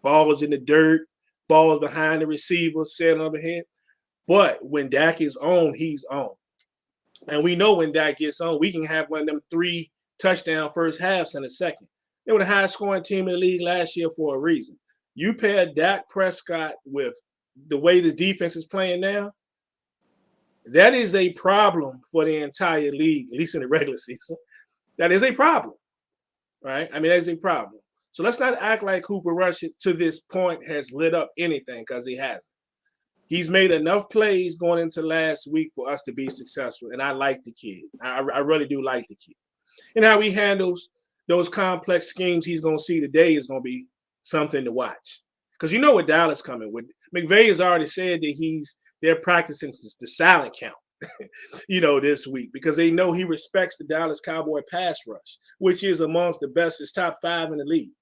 Balls in the dirt, balls behind the receiver, sailing overhead. But when Dak is on, he's on. And we know when Dak gets on, we can have one of them 3 touchdown first halves in a second. They were the highest scoring team in the league last year for a reason. You pair Dak Prescott with the way the defense is playing now, that is a problem for the entire league, at least in the regular season. That is a problem, right? I mean, that is a problem. So let's not act like Cooper Rush to this point has lit up anything because he hasn't. He's made enough plays going into last week for us to be successful, and I like the kid. I really do like the kid. And how he handles those complex schemes he's going to see today is going to be something to watch. Because you know what Dallas coming with. McVay has already said that they're practicing the silent count, you know, this week because they know he respects the Dallas Cowboy pass rush, which is amongst the best. It's top 5 in the league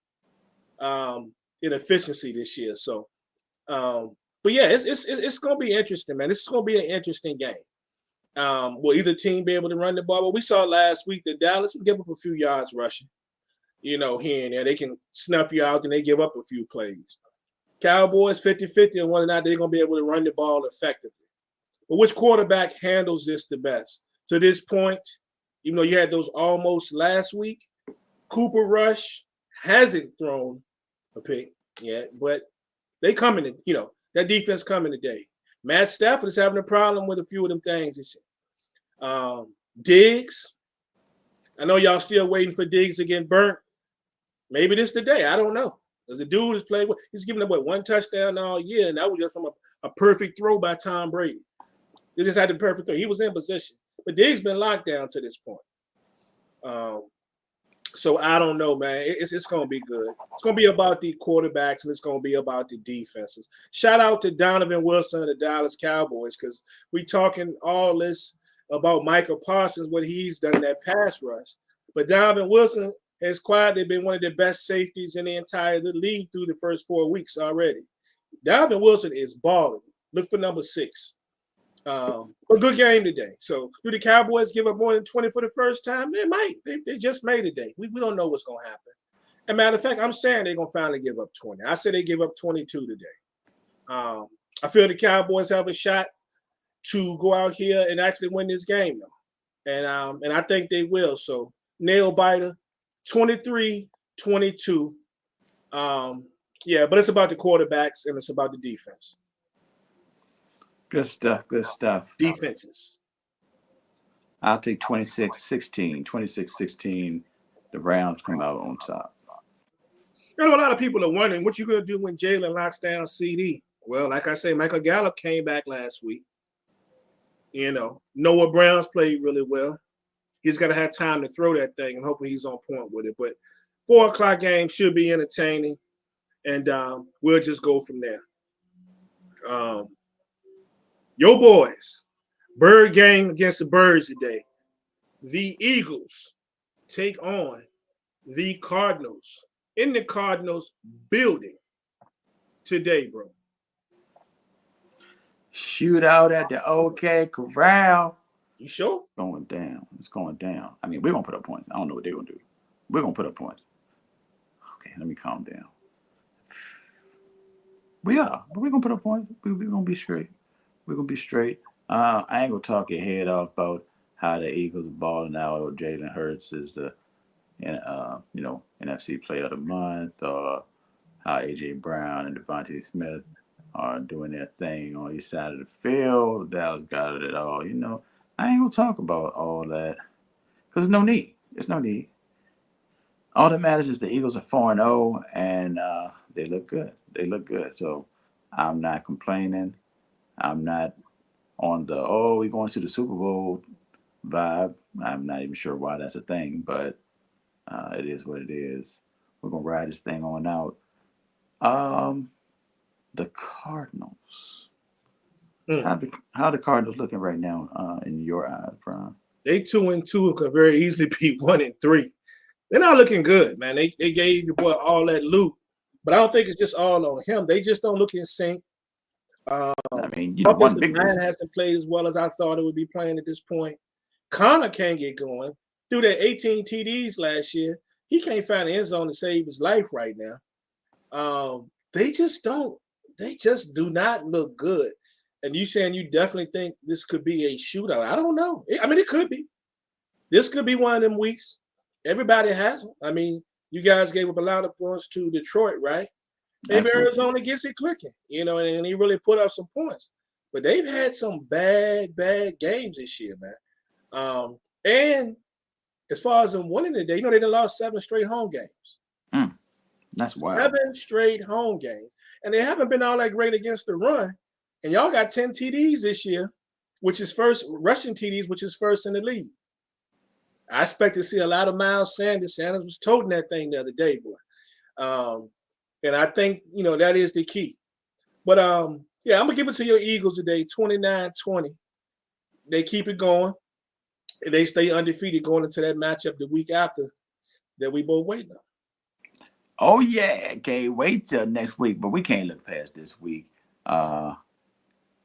in efficiency this year. So, but yeah, it's going to be interesting, man. This is going to be an interesting game. Will either team be able to run the ball? Well, we saw last week that Dallas would give up a few yards rushing, you know, here and there. They can snuff you out and they give up a few plays. Cowboys 50-50 on whether or not they're going to be able to run the ball effectively. But which quarterback handles this the best? To this point, even though you had those almost last week, Cooper Rush hasn't thrown a pick yet, but they coming in, you know, that defense coming today. Matt Stafford is having a problem with a few of them things. Diggs, I know y'all still waiting for Diggs to get burnt. Maybe this today. I don't know. Because the dude has played, he's given up, 1 touchdown all year, and that was just from a perfect throw by Tom Brady. They just had the perfect throw. He was in position. But Diggs been locked down to this point. So I don't know, man. It's going to be good. It's going to be about the quarterbacks, and it's going to be about the defenses. Shout out to Donovan Wilson of the Dallas Cowboys because we talking all this about Michael Parsons, what he's done in that pass rush. But Donovan Wilson has quietly been one of the best safeties in the entire league through the first 4 weeks already. Donovan Wilson is balling. Look for number 6. A good game today. So do the Cowboys give up more than 20 for the first time? They might. They just made a day. We don't know what's going to happen. As a matter of fact, I'm saying they're going to finally give up 20. I say they give up 22 today. I feel the Cowboys have a shot to go out here and actually win this game, though. And I think they will. So nail biter, 23-22. Yeah, but it's about the quarterbacks and it's about the defense.
Good stuff. Good stuff.
Defenses.
I'll take 26-16. 26-16. The Browns come out on top.
You know, a lot of people are wondering what you're going to do when Jalen locks down CD. Well, like I say, Michael Gallup came back last week. You know, Noah Brown's played really well. He's got to have time to throw that thing, and hopefully he's on point with it. But 4 o'clock game should be entertaining, and we'll just go from there. Yo, boys, Bird game against the Birds today. The Eagles take on the Cardinals in the Cardinals building today, bro.
Shootout at the OK Corral.
You sure?
Going down. It's going down. I mean, we're going to put up points. I don't know what they're going to do. We're going to put up points. Okay, let me calm down. We are. But we're going to put up points. We're going to be straight. We're going to be straight. I ain't going to talk your head off about how the Eagles are balling out or Jalen Hurts is the NFC Player of the Month or how AJ Brown and Devontae Smith are doing their thing on each side of the field. Dallas got it all. I ain't gonna talk about all that because there's no need. There's no need. All that matters is the Eagles are 4-0 and they look good. They look good. So I'm not complaining. I'm not on the we're going to the Super Bowl vibe. I'm not even sure why that's a thing, but it is what it is. We're gonna ride this thing on out. The Cardinals. How the Cardinals looking right now in your eyes, Brian?
They 2-2 could very easily be 1-3. They're not looking good, man. They gave the boy all that loot, but I don't think it's just all on him. They just don't look in sync.
I mean, one
Offensive
big
line hasn't played as well as I thought it would be playing at this point. Connor can't get going. Through that 18 TDs last year, he can't find the end zone to save his life right now. They just don't. They just do not look good. And you saying you definitely think this could be a shootout? I don't know. I mean, it could be. This could be one of them weeks. Everybody has them. I mean, you guys gave up a lot of points to Detroit, right? Maybe
Absolutely.
Arizona gets it clicking, and he really put up some points. But they've had some bad games this year, man. And as far as them winning today, they done lost 7 straight home games.
That's wild.
7 straight home games. And they haven't been all that great against the run. And y'all got 10 TDs this year, which is first, rushing TDs, which is first in the league. I expect to see a lot of Miles Sanders. Sanders was toting that thing the other day, boy. And I think, that is the key. But, yeah, I'm going to give it to your Eagles today, 29-20. They keep it going. And they stay undefeated going into that matchup the week after that we both wait on.
Oh, yeah. Can't wait till next week. But we can't look past this week.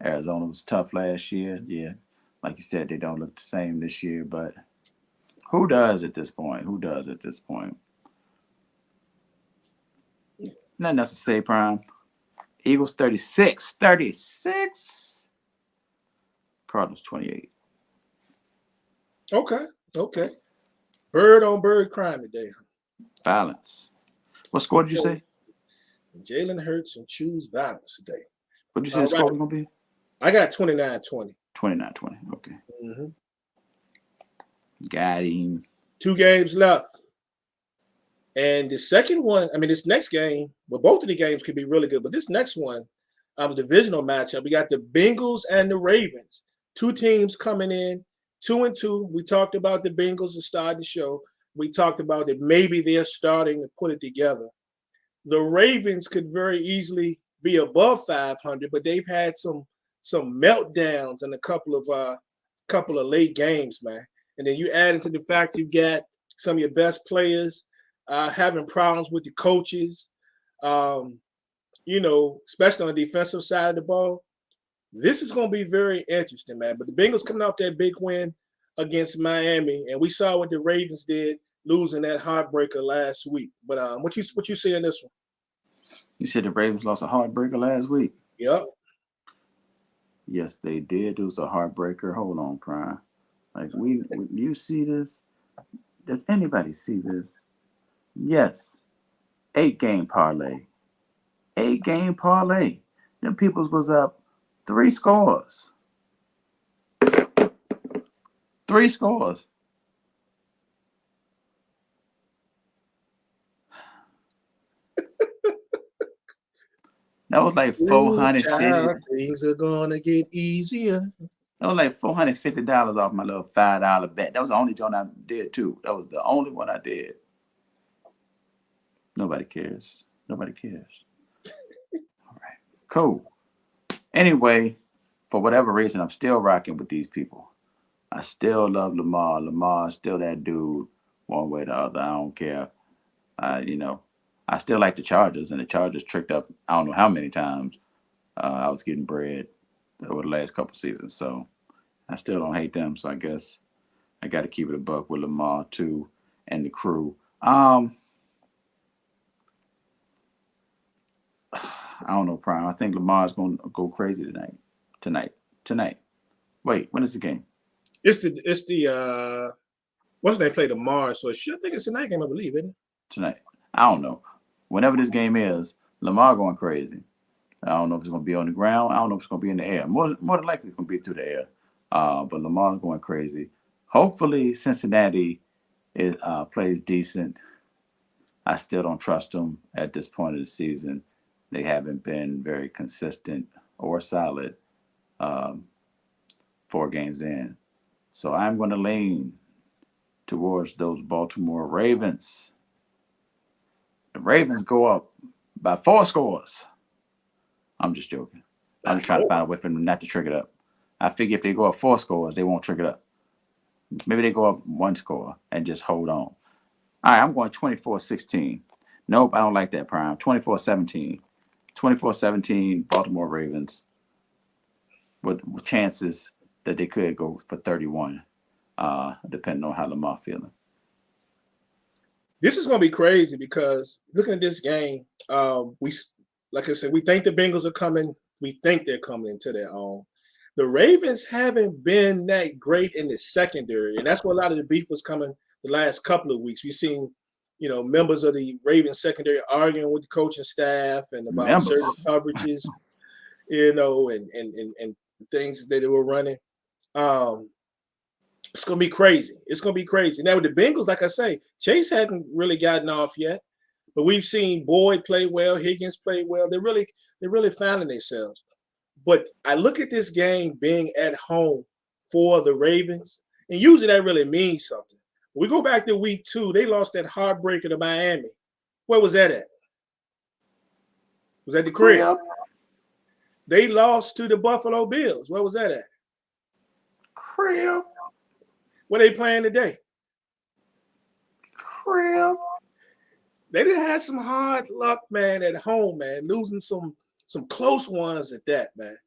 Arizona was tough last year. Yeah. Like you said, they don't look the same this year. But who does at this point? Nothing else to say, Prime. Eagles 36. Cardinals 28.
Okay. Bird on bird crime today.
Violence. What score did you say?
Jalen Hurts and choose violence today.
What did you say the score was going to be?
I got 29-20.
29-20. Okay.
Mm-hmm.
Got him.
2 games left. And the second one, this next game, well, both of the games could be really good, but this next one, the divisional matchup, we got the Bengals and the Ravens. 2 teams coming in, 2-2. We talked about the Bengals to start the show. We talked about that maybe they're starting to put it together. The Ravens could very easily be above 500, but they've had some meltdowns in a couple of late games, man. And then you add into the fact you've got some of your best players having problems with the coaches, especially on the defensive side of the ball. This is going to be very interesting, man. But the Bengals coming off that big win against Miami, and we saw what the Ravens did losing that heartbreaker last week. But what you see in this one?
You said the Ravens lost a heartbreaker last week?
Yep.
Yes, they did. It was a heartbreaker. Hold on, Prime. Like, you see this? Does anybody see this? Yes. 8-game parlay. 8-game parlay. Them peoples was up 3 scores. 3 scores. That was like $450.
Things are gonna get easier.
That was like $450 off my little $5 bet. That was the only joint I did too. That was the only one I did. Nobody cares. All right. Cool. Anyway, for whatever reason, I'm still rocking with these people. I still love Lamar. Lamar is still that dude one way or the other. I don't care. I still like the Chargers, and the Chargers tricked up I don't know how many times. I was getting bread over the last couple seasons, so I still don't hate them. So I guess I got to keep it a buck with Lamar too and the crew. I don't know, Prime. I think Lamar's going to go crazy tonight. Wait, when is the game?
It's the what's they play tomorrow? So I think it's a night game, I believe, isn't it?
Tonight. I don't know. Whenever this game is, Lamar going crazy. I don't know if it's going to be on the ground. I don't know if it's going to be in the air. More than likely, it's going to be through the air. But Lamar's going crazy. Hopefully, Cincinnati plays decent. I still don't trust them at this point of the season. They haven't been very consistent or solid 4 games in. So I'm going to lean towards those Baltimore Ravens. The Ravens go up by 4 scores. I'm just joking. I'm just trying to find a way for them not to trick it up. I figure if they go up 4 scores, they won't trick it up. Maybe they go up 1 score and just hold on. All right, I'm going 24-16. Nope, I don't like that, Prime. 24-17. 24-17, Baltimore Ravens with chances that they could go for 31, depending on how Lamar feeling.
This is going to be crazy because looking at this game, like I said, we think the Bengals are coming. We think they're coming into their own. The Ravens haven't been that great in the secondary, and that's where a lot of the beef was coming the last couple of weeks. We've seen, members of the Ravens secondary arguing with the coaching staff and about certain coverages, and things that they were running. It's going to be crazy. It's going to be crazy. Now with the Bengals, like I say, Chase hadn't really gotten off yet, but we've seen Boyd play well, Higgins play well. They're really finding themselves. But I look at this game being at home for the Ravens, and usually that really means something. We go back to week 2, they lost that heartbreaker to Miami. Where was that at? Was that the crib? They lost to the Buffalo Bills. Where was that at?
Crib.
Where they playing today?
Crib.
They didn't have some hard luck, man, at home, man, losing some close ones at that, man.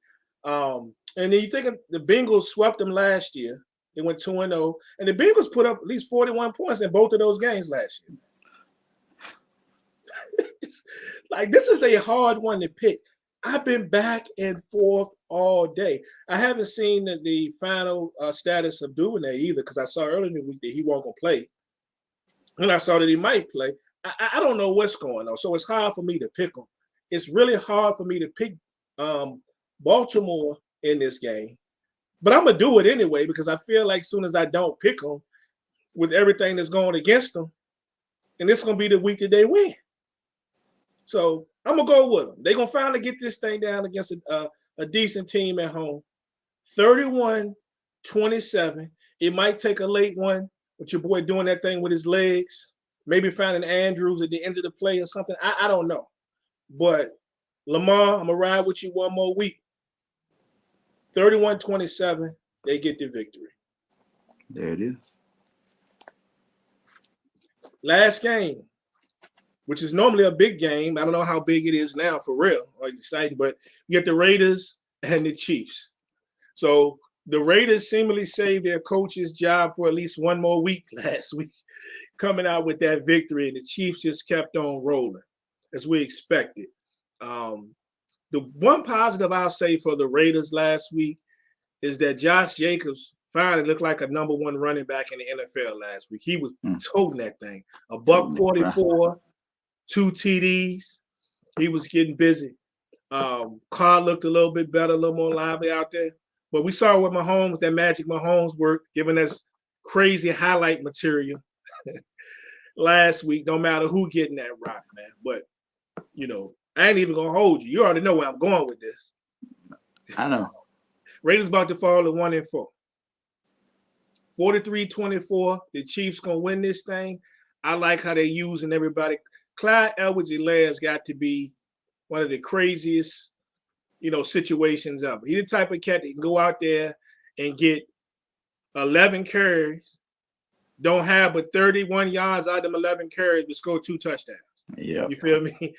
And then you think of the Bengals swept them last year. They went 2-0, and the Bengals put up at least 41 points in both of those games last year. This is a hard one to pick. I've been back and forth all day. I haven't seen the final status of Duvernay either, because I saw earlier in the week that he won't go play, and I saw that he might play. I don't know what's going on, so it's hard for me to pick them. It's really hard for me to pick Baltimore in this game. But I'm going to do it anyway because I feel like as soon as I don't pick them with everything that's going against them, and this is going to be the week that they win. So I'm going to go with them. They're going to finally get this thing down against a decent team at home. 31-27. It might take a late one with your boy doing that thing with his legs, maybe finding Andrews at the end of the play or something. I don't know. But Lamar, I'm going to ride with you one more week. 31-27, they get the victory.
There it is.
Last game, which is normally a big game. I don't know how big it is now for real or exciting, but you get the Raiders and the Chiefs. So the Raiders seemingly saved their coach's job for at least one more week last week, coming out with that victory, and the Chiefs just kept on rolling as we expected. The one positive I'll say for the Raiders last week is that Josh Jacobs finally looked like a number 1 running back in the NFL last week. He was toting that thing. A $144, 2 TDs. He was getting busy. Carr looked a little bit better, a little more lively out there. But we saw what Mahomes, that magic Mahomes worked, giving us crazy highlight material last week, no matter who getting that rock, man. But, I ain't even going to hold you. You already know where I'm going with this.
I know.
Raiders about to fall to 1-4. 43-24. The Chiefs going to win this thing. I like how they're using everybody. Clyde Edwards-Helaire's got to be one of the craziest, situations ever. He's the type of cat that can go out there and get 11 carries, don't have but 31 yards out of them 11 carries, but score 2 touchdowns.
Yeah.
You feel me?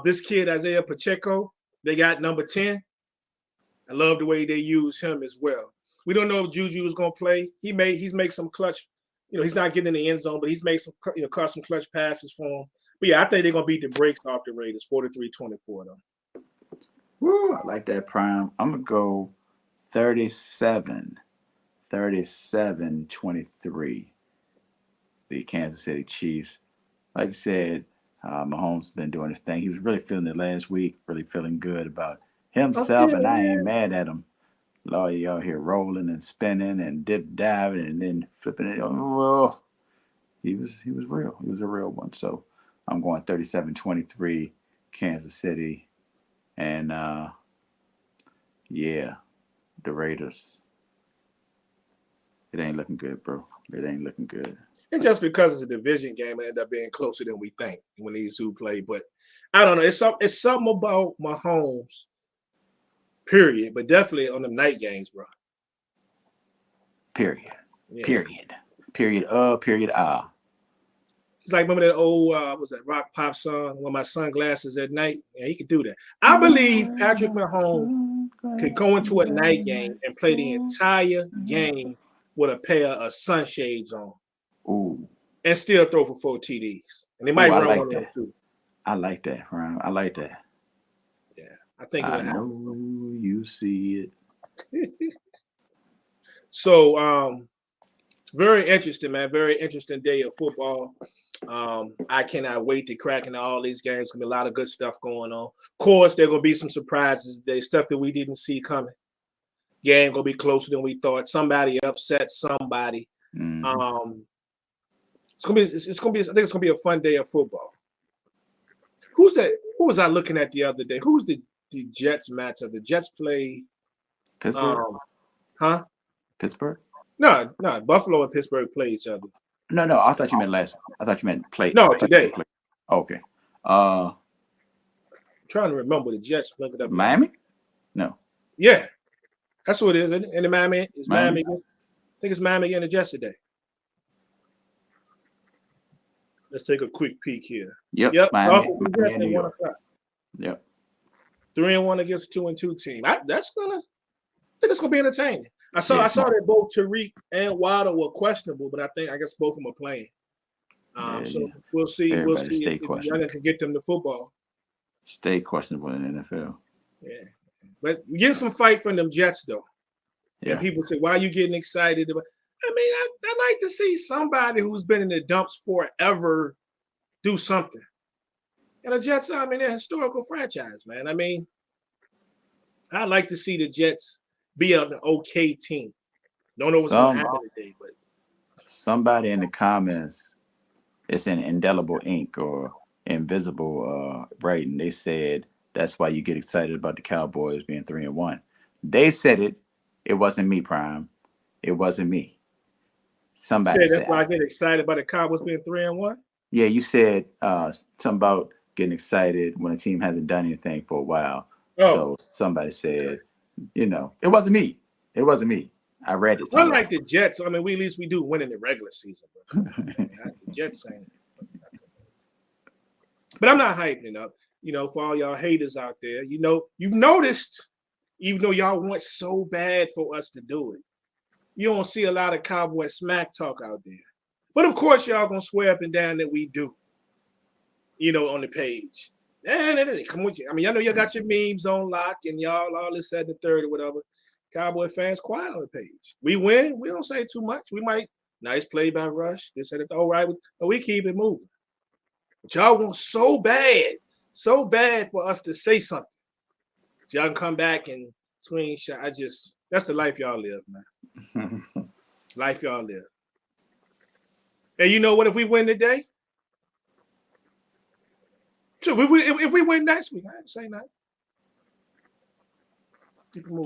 This kid, Isaiah Pacheco, they got number 10. I love the way they use him as well. We don't know if Juju is going to play. He's made some clutch. He's not getting in the end zone, but he's made some caught some clutch passes for him. But yeah, I think they're going to beat the brakes off the Raiders, 43-24 though.
Woo, I like that, Prime. I'm going to go 37-23. The Kansas City Chiefs. Like I said, Mahomes been doing his thing. He was really feeling it last week, really feeling good about himself,
Okay,
and I
yeah.
ain't mad at him. Lawyer out here rolling and spinning and dip diving and then flipping it. Oh, he was real. He was a real one. So I'm going 37-23, Kansas City, and yeah, the Raiders. It ain't looking good, bro. It ain't looking good.
And just because it's a division game, it ended up being closer than we think when these two play. But I don't know. It's something about Mahomes, period. But definitely on the night games, bro.
Period.
Yeah.
Period. Period. Period.
It's like, remember that old was that rock pop song, "When My Sunglasses at Night"? Yeah, he could do that. I believe Patrick Mahomes could go into a night game and play the entire game with a pair of sunshades on.
Ooh.
And still throw for 4 TDs. And they
Ooh,
might
I
run
like
one of them
that.
too.
I like that, Ron. I like that.
Yeah, I think it
I
would
know
happen.
you see it.
So, very interesting, man. Very interesting day of football. I cannot wait to crack into all these games. Gonna be a lot of good stuff going on. Of course, there gonna be some surprises today, stuff that we didn't see coming. Game gonna be closer than we thought. Somebody upset somebody.
Mm-hmm.
It's gonna be. I think it's gonna be a fun day of football. Who's that? Who was I looking at the other day? Who's the Jets matchup? The Jets play
Pittsburgh.
Huh?
Pittsburgh.
No. Buffalo and Pittsburgh play each other.
No. I thought you meant last. I thought you meant play.
No, today.
Play. Oh, okay.
I'm trying to remember the Jets. Look it up.
Miami. No.
Yeah, that's what it is. And the Miami is
Miami.
I think it's Miami against the Jets today. Let's take a quick peek here.
Yep. Miami.
Jets at 1 o'clock.
Yep.
3-1 against 2-2 team. I think it's gonna be entertaining. I saw that both Tariq and Waddle were questionable, but I guess both of them are playing. So we'll see.
Everybody
We'll see
stay
if
questionable.
Youngin can get them to football.
Stay questionable in the NFL.
Yeah, but we're getting some fight from them Jets though.
Yeah.
And people say, "Why are you getting excited?" I mean, I like to see somebody who's been in the dumps forever do something. And the Jets, I mean, they're a historical franchise, man. I mean, I like to see the Jets be an okay team. Don't know what's going to happen today, but
somebody in the comments, it's in indelible ink or invisible writing. They said that's why you get excited about the Cowboys being 3-1. They said it. It wasn't me, Prime. It wasn't me. Somebody
said that's why I get excited about the Cowboys being 3-1.
Yeah, you said something about getting excited when a team hasn't done anything for a while. Oh. So somebody said, it wasn't me. It wasn't me. I read it.
Unlike the Jets, I mean, at least we do win in the regular season. But the Jets ain't. But I'm not hyping it up. For all y'all haters out there, you've noticed, even though y'all want so bad for us to do it, you don't see a lot of Cowboy smack talk out there. But of course, y'all gonna swear up and down that we do. On the page. And come with you. I mean, I know y'all got your memes on lock and y'all all this, that, and the third or whatever. Cowboy fans quiet on the page. We win. We don't say too much. We might nice play by Rush. This and that. All right, but we keep it moving. But y'all want so bad for us to say something. So y'all can come back and screenshot. That's the life y'all live, man. Life y'all live. And you know what? If we win today, so if we win next week, I ain't say nothing.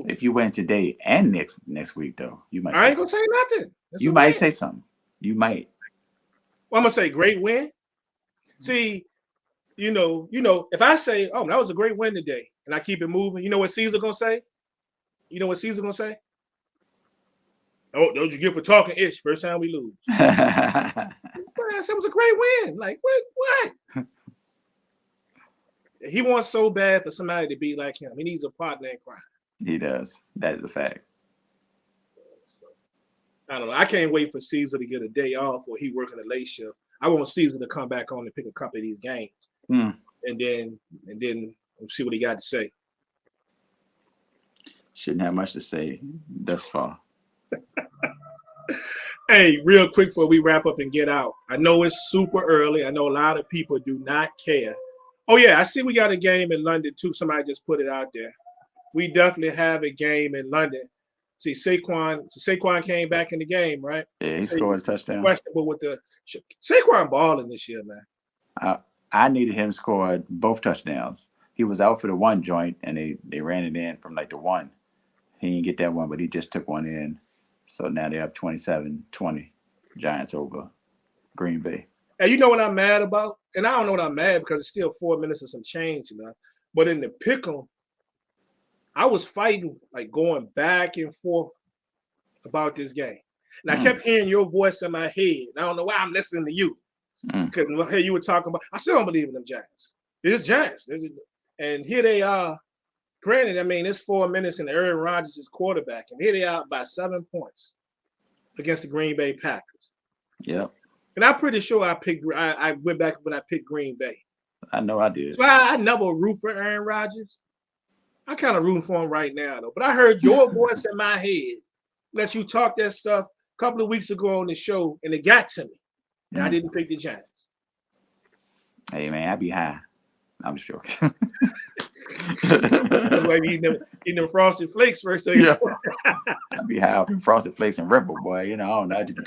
If you win today and next week, though, you might.
I ain't gonna say nothing.
You might say something. You might.
Well, I'm gonna say great win. See, if I say, "Oh, that was a great win today," and I keep it moving, you know what Caesar gonna say? Oh, don't you get for talking ish? First time we lose. I said it was a great win. Like what? He wants so bad for somebody to be like him. He needs a partner in crime.
He does. That is a fact.
I don't know. I can't wait for Caesar to get a day off or he working a late shift. I want Caesar to come back on and pick a couple of these games, and then see what he got to say.
Shouldn't have much to say thus far.
Hey, real quick before we wrap up and get out. I know it's super early. I know a lot of people do not care. Oh, yeah, I see we got a game in London, too. Somebody just put it out there. We definitely have a game in London. See, Saquon came back in the game, right?
Yeah, he scored a touchdown.
Questionable with the Saquon balling this year, man.
I needed him to score both touchdowns. He was out for the one joint, and they ran it in from like the one. He didn't get that one, but he just took one in. So now they have 27-20 Giants over Green Bay.
And you know what I'm mad about? And I don't know what I'm mad because it's still 4 minutes and some change, you know. But in the pick'em, I was fighting, like going back and forth about this game. And I kept hearing your voice in my head. And I don't know why I'm listening to you. Because you were talking about, I still don't believe in them Giants. It's Giants. And here they are. Granted, I mean, it's 4 minutes and Aaron Rodgers is quarterback. And here they are by 7 points against the Green Bay Packers.
Yep.
And I'm pretty sure I went back when I picked Green Bay.
I know I did.
So I never root for Aaron Rodgers. I kind of rooting for him right now, though. But I heard your voice in my head let you talk that stuff a couple of weeks ago on the show, and it got to me. And I didn't pick the Giants.
Hey, man, I be high. I'm just joking.
That's why you eating them Frosted Flakes first. So
yeah. I be high off them Frosted Flakes and Rebel, boy. You know, I don't know. I just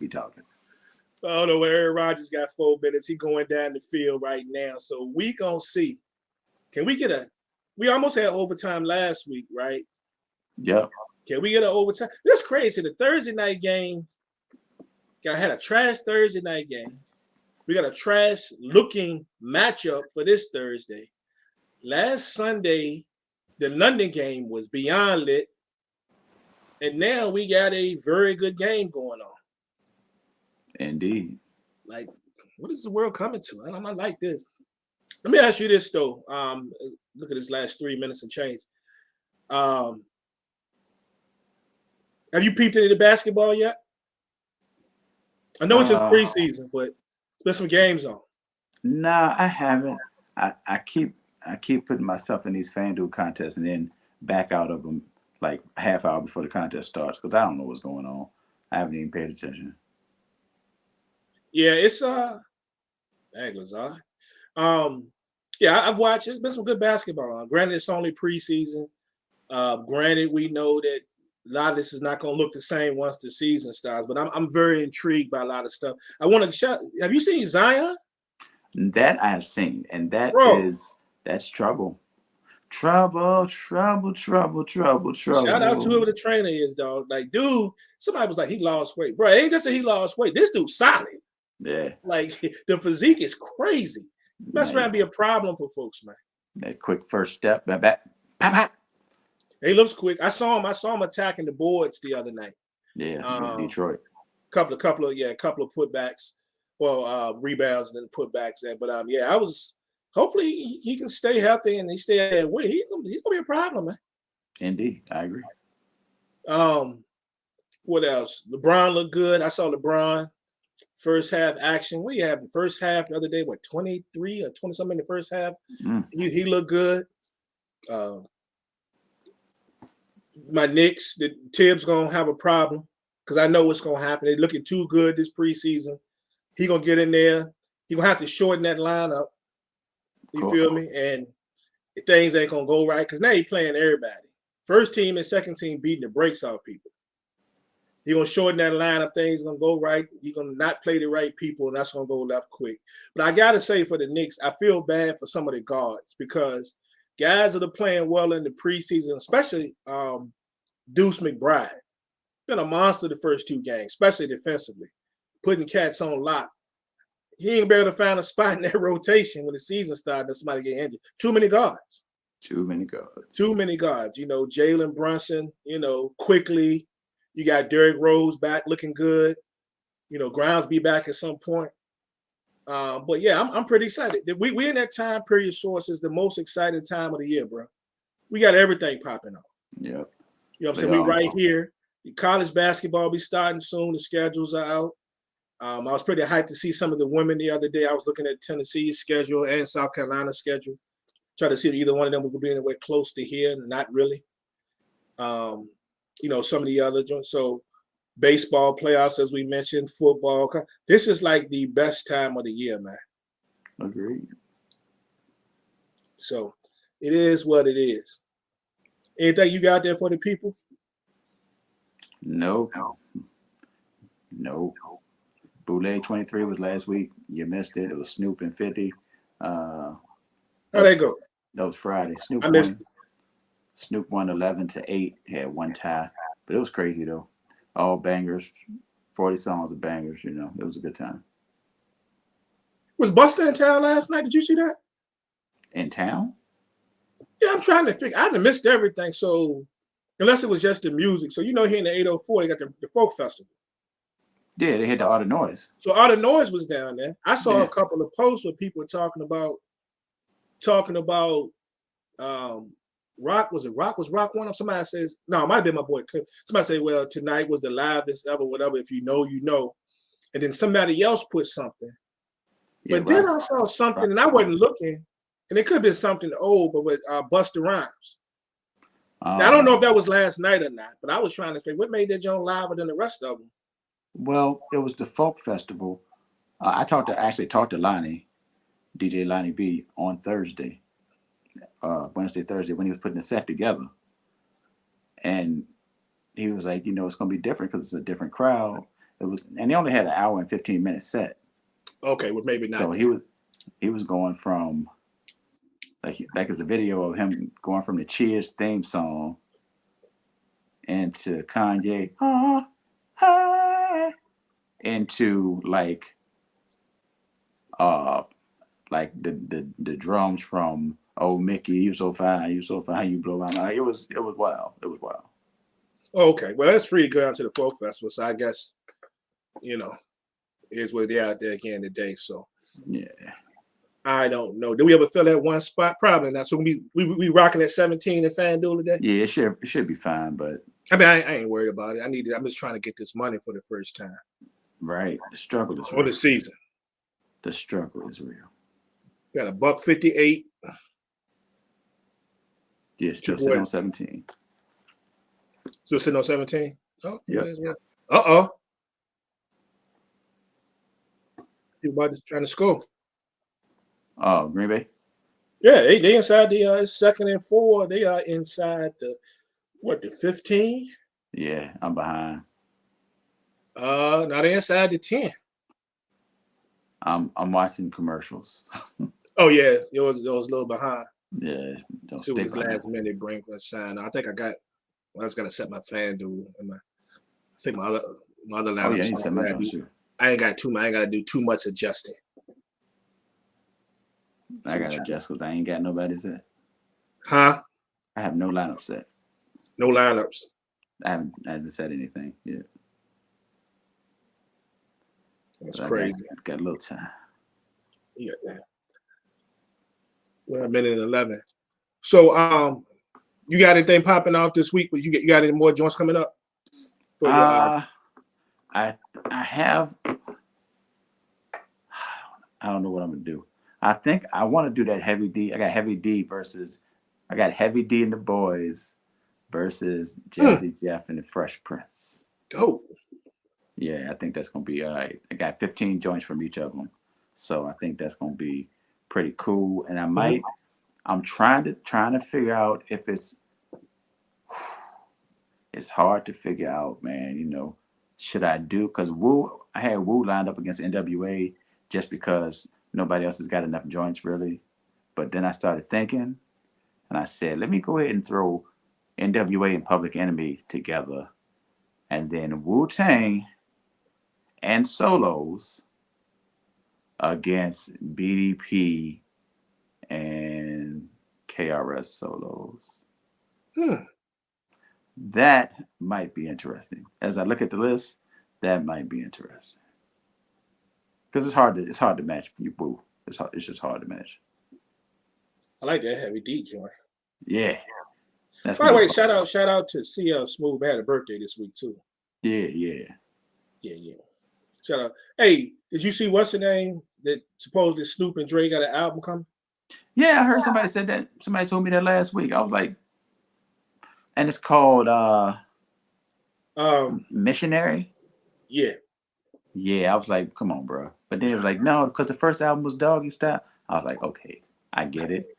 be talking.
I don't know where Aaron Rodgers got 4 minutes. He going down the field right now. So we going to see. Can we get we almost had overtime last week, right?
Yep.
Can we get an overtime? That's crazy. The Thursday night game, I had a trash Thursday night game. We got a trash-looking matchup for this Thursday. Last Sunday, the London game was beyond lit. And now we got a very good game going on.
Indeed.
Like, what is the world coming to? I don't like this. Let me ask you this, though. Look at this last 3 minutes and change. Have you peeped into the basketball yet? I know it's just preseason, but there's some games on.
Nah, I haven't. I keep putting myself in these FanDuel contests and then back out of them like half hour before the contest starts because I don't know what's going on. I haven't even paid attention.
Yeah, it's Lazar. Yeah, I've watched. It's been some good basketball. Granted, it's only preseason. Granted, we know that a lot of this is not going to look the same once the season starts. But I'm very intrigued by a lot of stuff. I want to shout. Have you seen Zion?
That I have seen, and that's trouble. Trouble.
Shout out to whoever the trainer is, dog. Like, dude, somebody was like, he lost weight. Bro, it ain't just that he lost weight. This dude's solid.
Yeah.
Like, the physique is crazy. Mess around be a problem for folks, man.
That quick first step. Back.
He looks quick. I saw him attacking the boards the other night.
Yeah, Detroit.
Couple of putbacks. Well, rebounds and then putbacks there. But I was hopefully he can stay healthy and he stay at that weight. He's gonna be a problem, man.
Indeed, I agree.
What else? LeBron looked good. I saw LeBron first half action. What do you have the first half the other day? What, 23 or 20 something in the first half? He looked good. My Knicks, the Tibbs gonna have a problem because I know what's gonna happen. They're looking too good this preseason. He gonna get in there. He gonna have to shorten that lineup. You feel me? And things ain't gonna go right because now he playing everybody. First team and second team beating the brakes off people. He gonna shorten that lineup. Things gonna go right. He gonna not play the right people, and that's gonna go left quick. But I gotta say for the Knicks, I feel bad for some of the guards because guys that are playing well in the preseason, especially Deuce McBride, been a monster the first two games, especially defensively, putting cats on lock. He ain't be able to find a spot in that rotation when the season started and somebody get injured. Too many guards. You know, Jalen Brunson, you know, quickly. You got Derrick Rose back looking good. You know, Grimes be back at some point. But yeah, I'm pretty excited. We in that time period source is the most exciting time of the year, bro. We got everything popping up.
Yep.
You know what I'm saying? We right here. The college basketball be starting soon. The schedules are out. I was pretty hyped to see some of the women the other day. I was looking at Tennessee's schedule and South Carolina's schedule. Try to see if either one of them was going to be anywhere close to here. Not really. You know, some of the other joints. So Baseball playoffs, as we mentioned, football. This is like the best time of the year, man.
Agreed.
So it is what it is. Anything you got there for the people?
No. Boulay 23 was last week. You missed it. It was Snoop and 50.
How'd they go?
That was Friday. Snoop won 11-8. Had one tie, but it was crazy though. All bangers, 40 songs of bangers. You know, it was a good time.
Was Busta in town last night? Did you see that?
In town?
Yeah, I'm trying to figure. I've missed everything. So unless it was just the music. So here in the 804, they got the folk festival.
Yeah, they had the Art of Noise.
So Art of Noise was down there. I saw a couple of posts where people were talking about Rock. Was it Rock? Was Rock one of them? Somebody says, no, it might have been my boy Cliff. Somebody say, well, tonight was the livest ever, whatever. If you know, you know. And then somebody else put something. Yeah, but then I saw something, and I wasn't looking, and it could have been something old, but with Busta Rhymes. Now, I don't know if that was last night or not, but I was trying to figure what made that joint liver than the rest of them.
Well, it was the folk festival. I talked to Lonnie, DJ Lonnie B, on Thursday, Wednesday, Thursday, when he was putting the set together. And he was like, it's going to be different because it's a different crowd. And he only had an hour and 15-minute set.
Okay, well, maybe not.
So he was going from, like it's a video of him going from the Cheers theme song into Kanye, into like the drums from "Oh Mickey, you so fine, you blow my mind." It was wild. It was wild.
Okay, well, that's free to go out to the folk festival, so I guess is what they're out there again today. So
yeah,
I don't know. Did we ever fill that one spot? Probably not. So we rocking at 17 in FanDuel today.
Yeah, it should be fine, but
I mean, I ain't worried about it. I'm just trying to get this money for the first time.
Right. The struggle is real.
For the season.
The struggle is real.
Got $1.58.
Yeah, still sitting on 17.
Still sitting on 17? Oh,
yeah.
Uh-oh. Everybody's trying to score.
Oh, Green Bay?
Yeah, they inside the second and 4. They are inside the 15?
Yeah, I'm behind.
Now they're inside the 10.
I'm watching commercials.
Oh yeah, it was a little behind.
Yeah, don't
it was last minute bring for a sign. I think I was gonna set my FanDuel and I think my other lineup.
Oh yeah, you set my too.
I ain't got to do too much adjusting.
I gotta adjust because I ain't got nobody set.
Huh?
I have no lineup set.
No lineups.
I haven't said anything yet.
That's crazy.
Got a little time.
Yeah. Well, a minute and 11. So, you got anything popping off this week? You got any more joints coming up?
I have. I don't know what I'm gonna do. I think I want to do that Heavy D. I got Heavy D and the Boys versus Jazzy Jeff and the Fresh Prince.
Dope.
Yeah, I think that's gonna be all right. I got 15 joints from each of them, so I think that's gonna be pretty cool. And I might. I'm trying to figure out if it's hard to figure out, man. Should I do? Because I had Wu lined up against NWA just because nobody else has got enough joints really. But then I started thinking, and I said, let me go ahead and throw NWA and Public Enemy together, and then Wu-Tang and Solos against BDP and KRS Solos. That might be interesting. As I look at the list, that might be interesting. Because it's hard to match Wu. It's just hard to match.
I like that Heavy D joint.
Yeah.
By the way, shout out to CL Smooth. Had a birthday this week too.
Yeah.
Shout out. Hey, did you see what's the name that supposedly Snoop and Dre got an album coming?
Yeah, I heard somebody said that. Somebody told me that last week. I was like, and it's called Missionary.
Yeah.
Yeah, I was like, come on, bro. But then it was like, no, because the first album was Doggy Style. I was like, okay, I get it.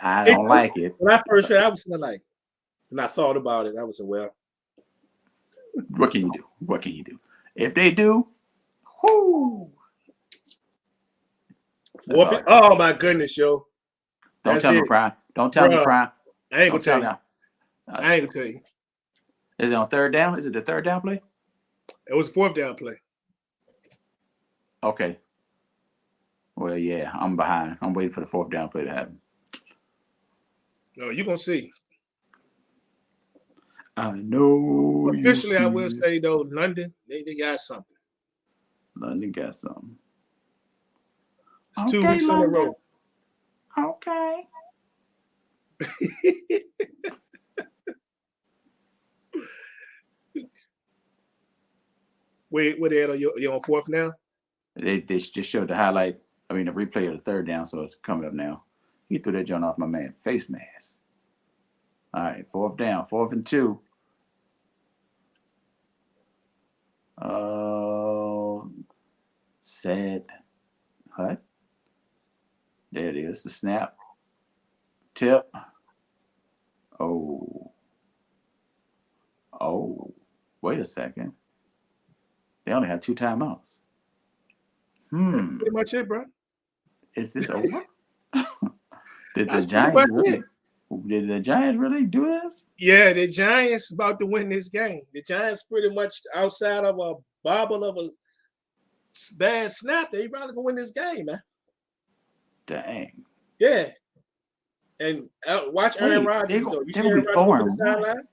I don't like it.
When I first heard it, I was like, and I thought about it. I was like, well,
what can you do? What can you do? If they do, whoo.
Oh my goodness, yo.
Don't tell me Prime. Don't tell me Prime.
I ain't gonna tell you. I ain't gonna tell you.
Is it on third down? Is it the third down play?
It was a fourth down play.
Okay. Well, yeah, I'm behind. I'm waiting for the fourth down play to happen.
No, you're gonna see.
I know.
Officially, I will say though, London, they got something.
London got something.
It's 2 weeks in a row.
Okay.
Wait, what are you on fourth now?
They just showed the highlight. I mean, the replay of the third down, so it's coming up now. He threw that joint off my man face mask. All right, fourth down, 4th and 2. Said Hut. There it is. The snap. Tip. Oh. Wait a second. They only have 2 timeouts.
That's pretty much it, bro.
Is this over? Did the Giants really do this?
Yeah, the Giants about to win this game. The Giants pretty much outside of a bobble of a bad snap, they probably gonna win this game, man.
Dang.
Yeah. And watch Aaron Rodgers though. You see Aaron Rodgers go to the sideline?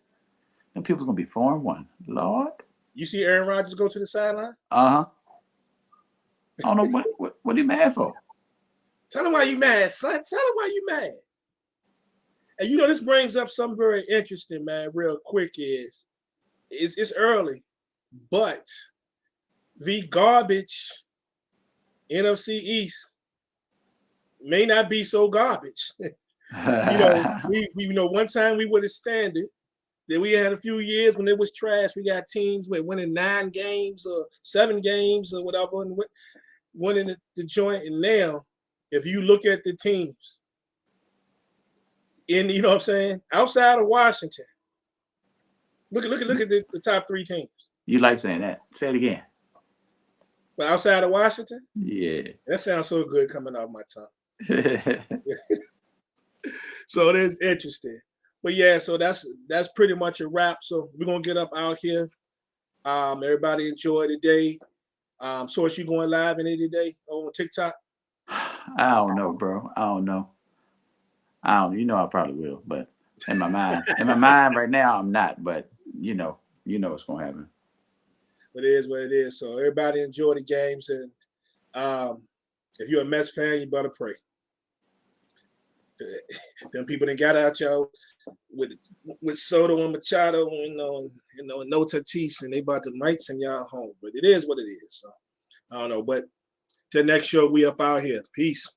And people's gonna be 4-1. Lord.
You see Aaron Rodgers go to the sideline?
I don't know what are you mad for?
Tell him why you mad, son. Tell him why you mad. And you know, this brings up something very interesting, man, real quick it's early, but the garbage NFC East may not be so garbage. We one time we were the standard. Then we had a few years when it was trash. We got teams with winning 9 games or 7 games or whatever, and winning the joint. And now, if you look at the teams, you know what I'm saying, outside of Washington, look at the top 3 teams.
You like saying that? Say it again.
But outside of Washington,
yeah,
that sounds so good coming off my tongue. So it is interesting. But yeah, so that's pretty much a wrap. So we're gonna get up out here. Everybody enjoy the day. Source, you going live any today on TikTok?
I don't know, bro. I don't know. You know I probably will, but in my mind right now I'm not. But you know what's gonna happen.
It is what it is. So everybody enjoy the games, and if you're a Mets fan, you better pray. Them people that got out y'all with Soto and Machado, and no Tatis, and they about to might send y'all home. But it is what it is. So I don't know. But till next show, we up out here. Peace.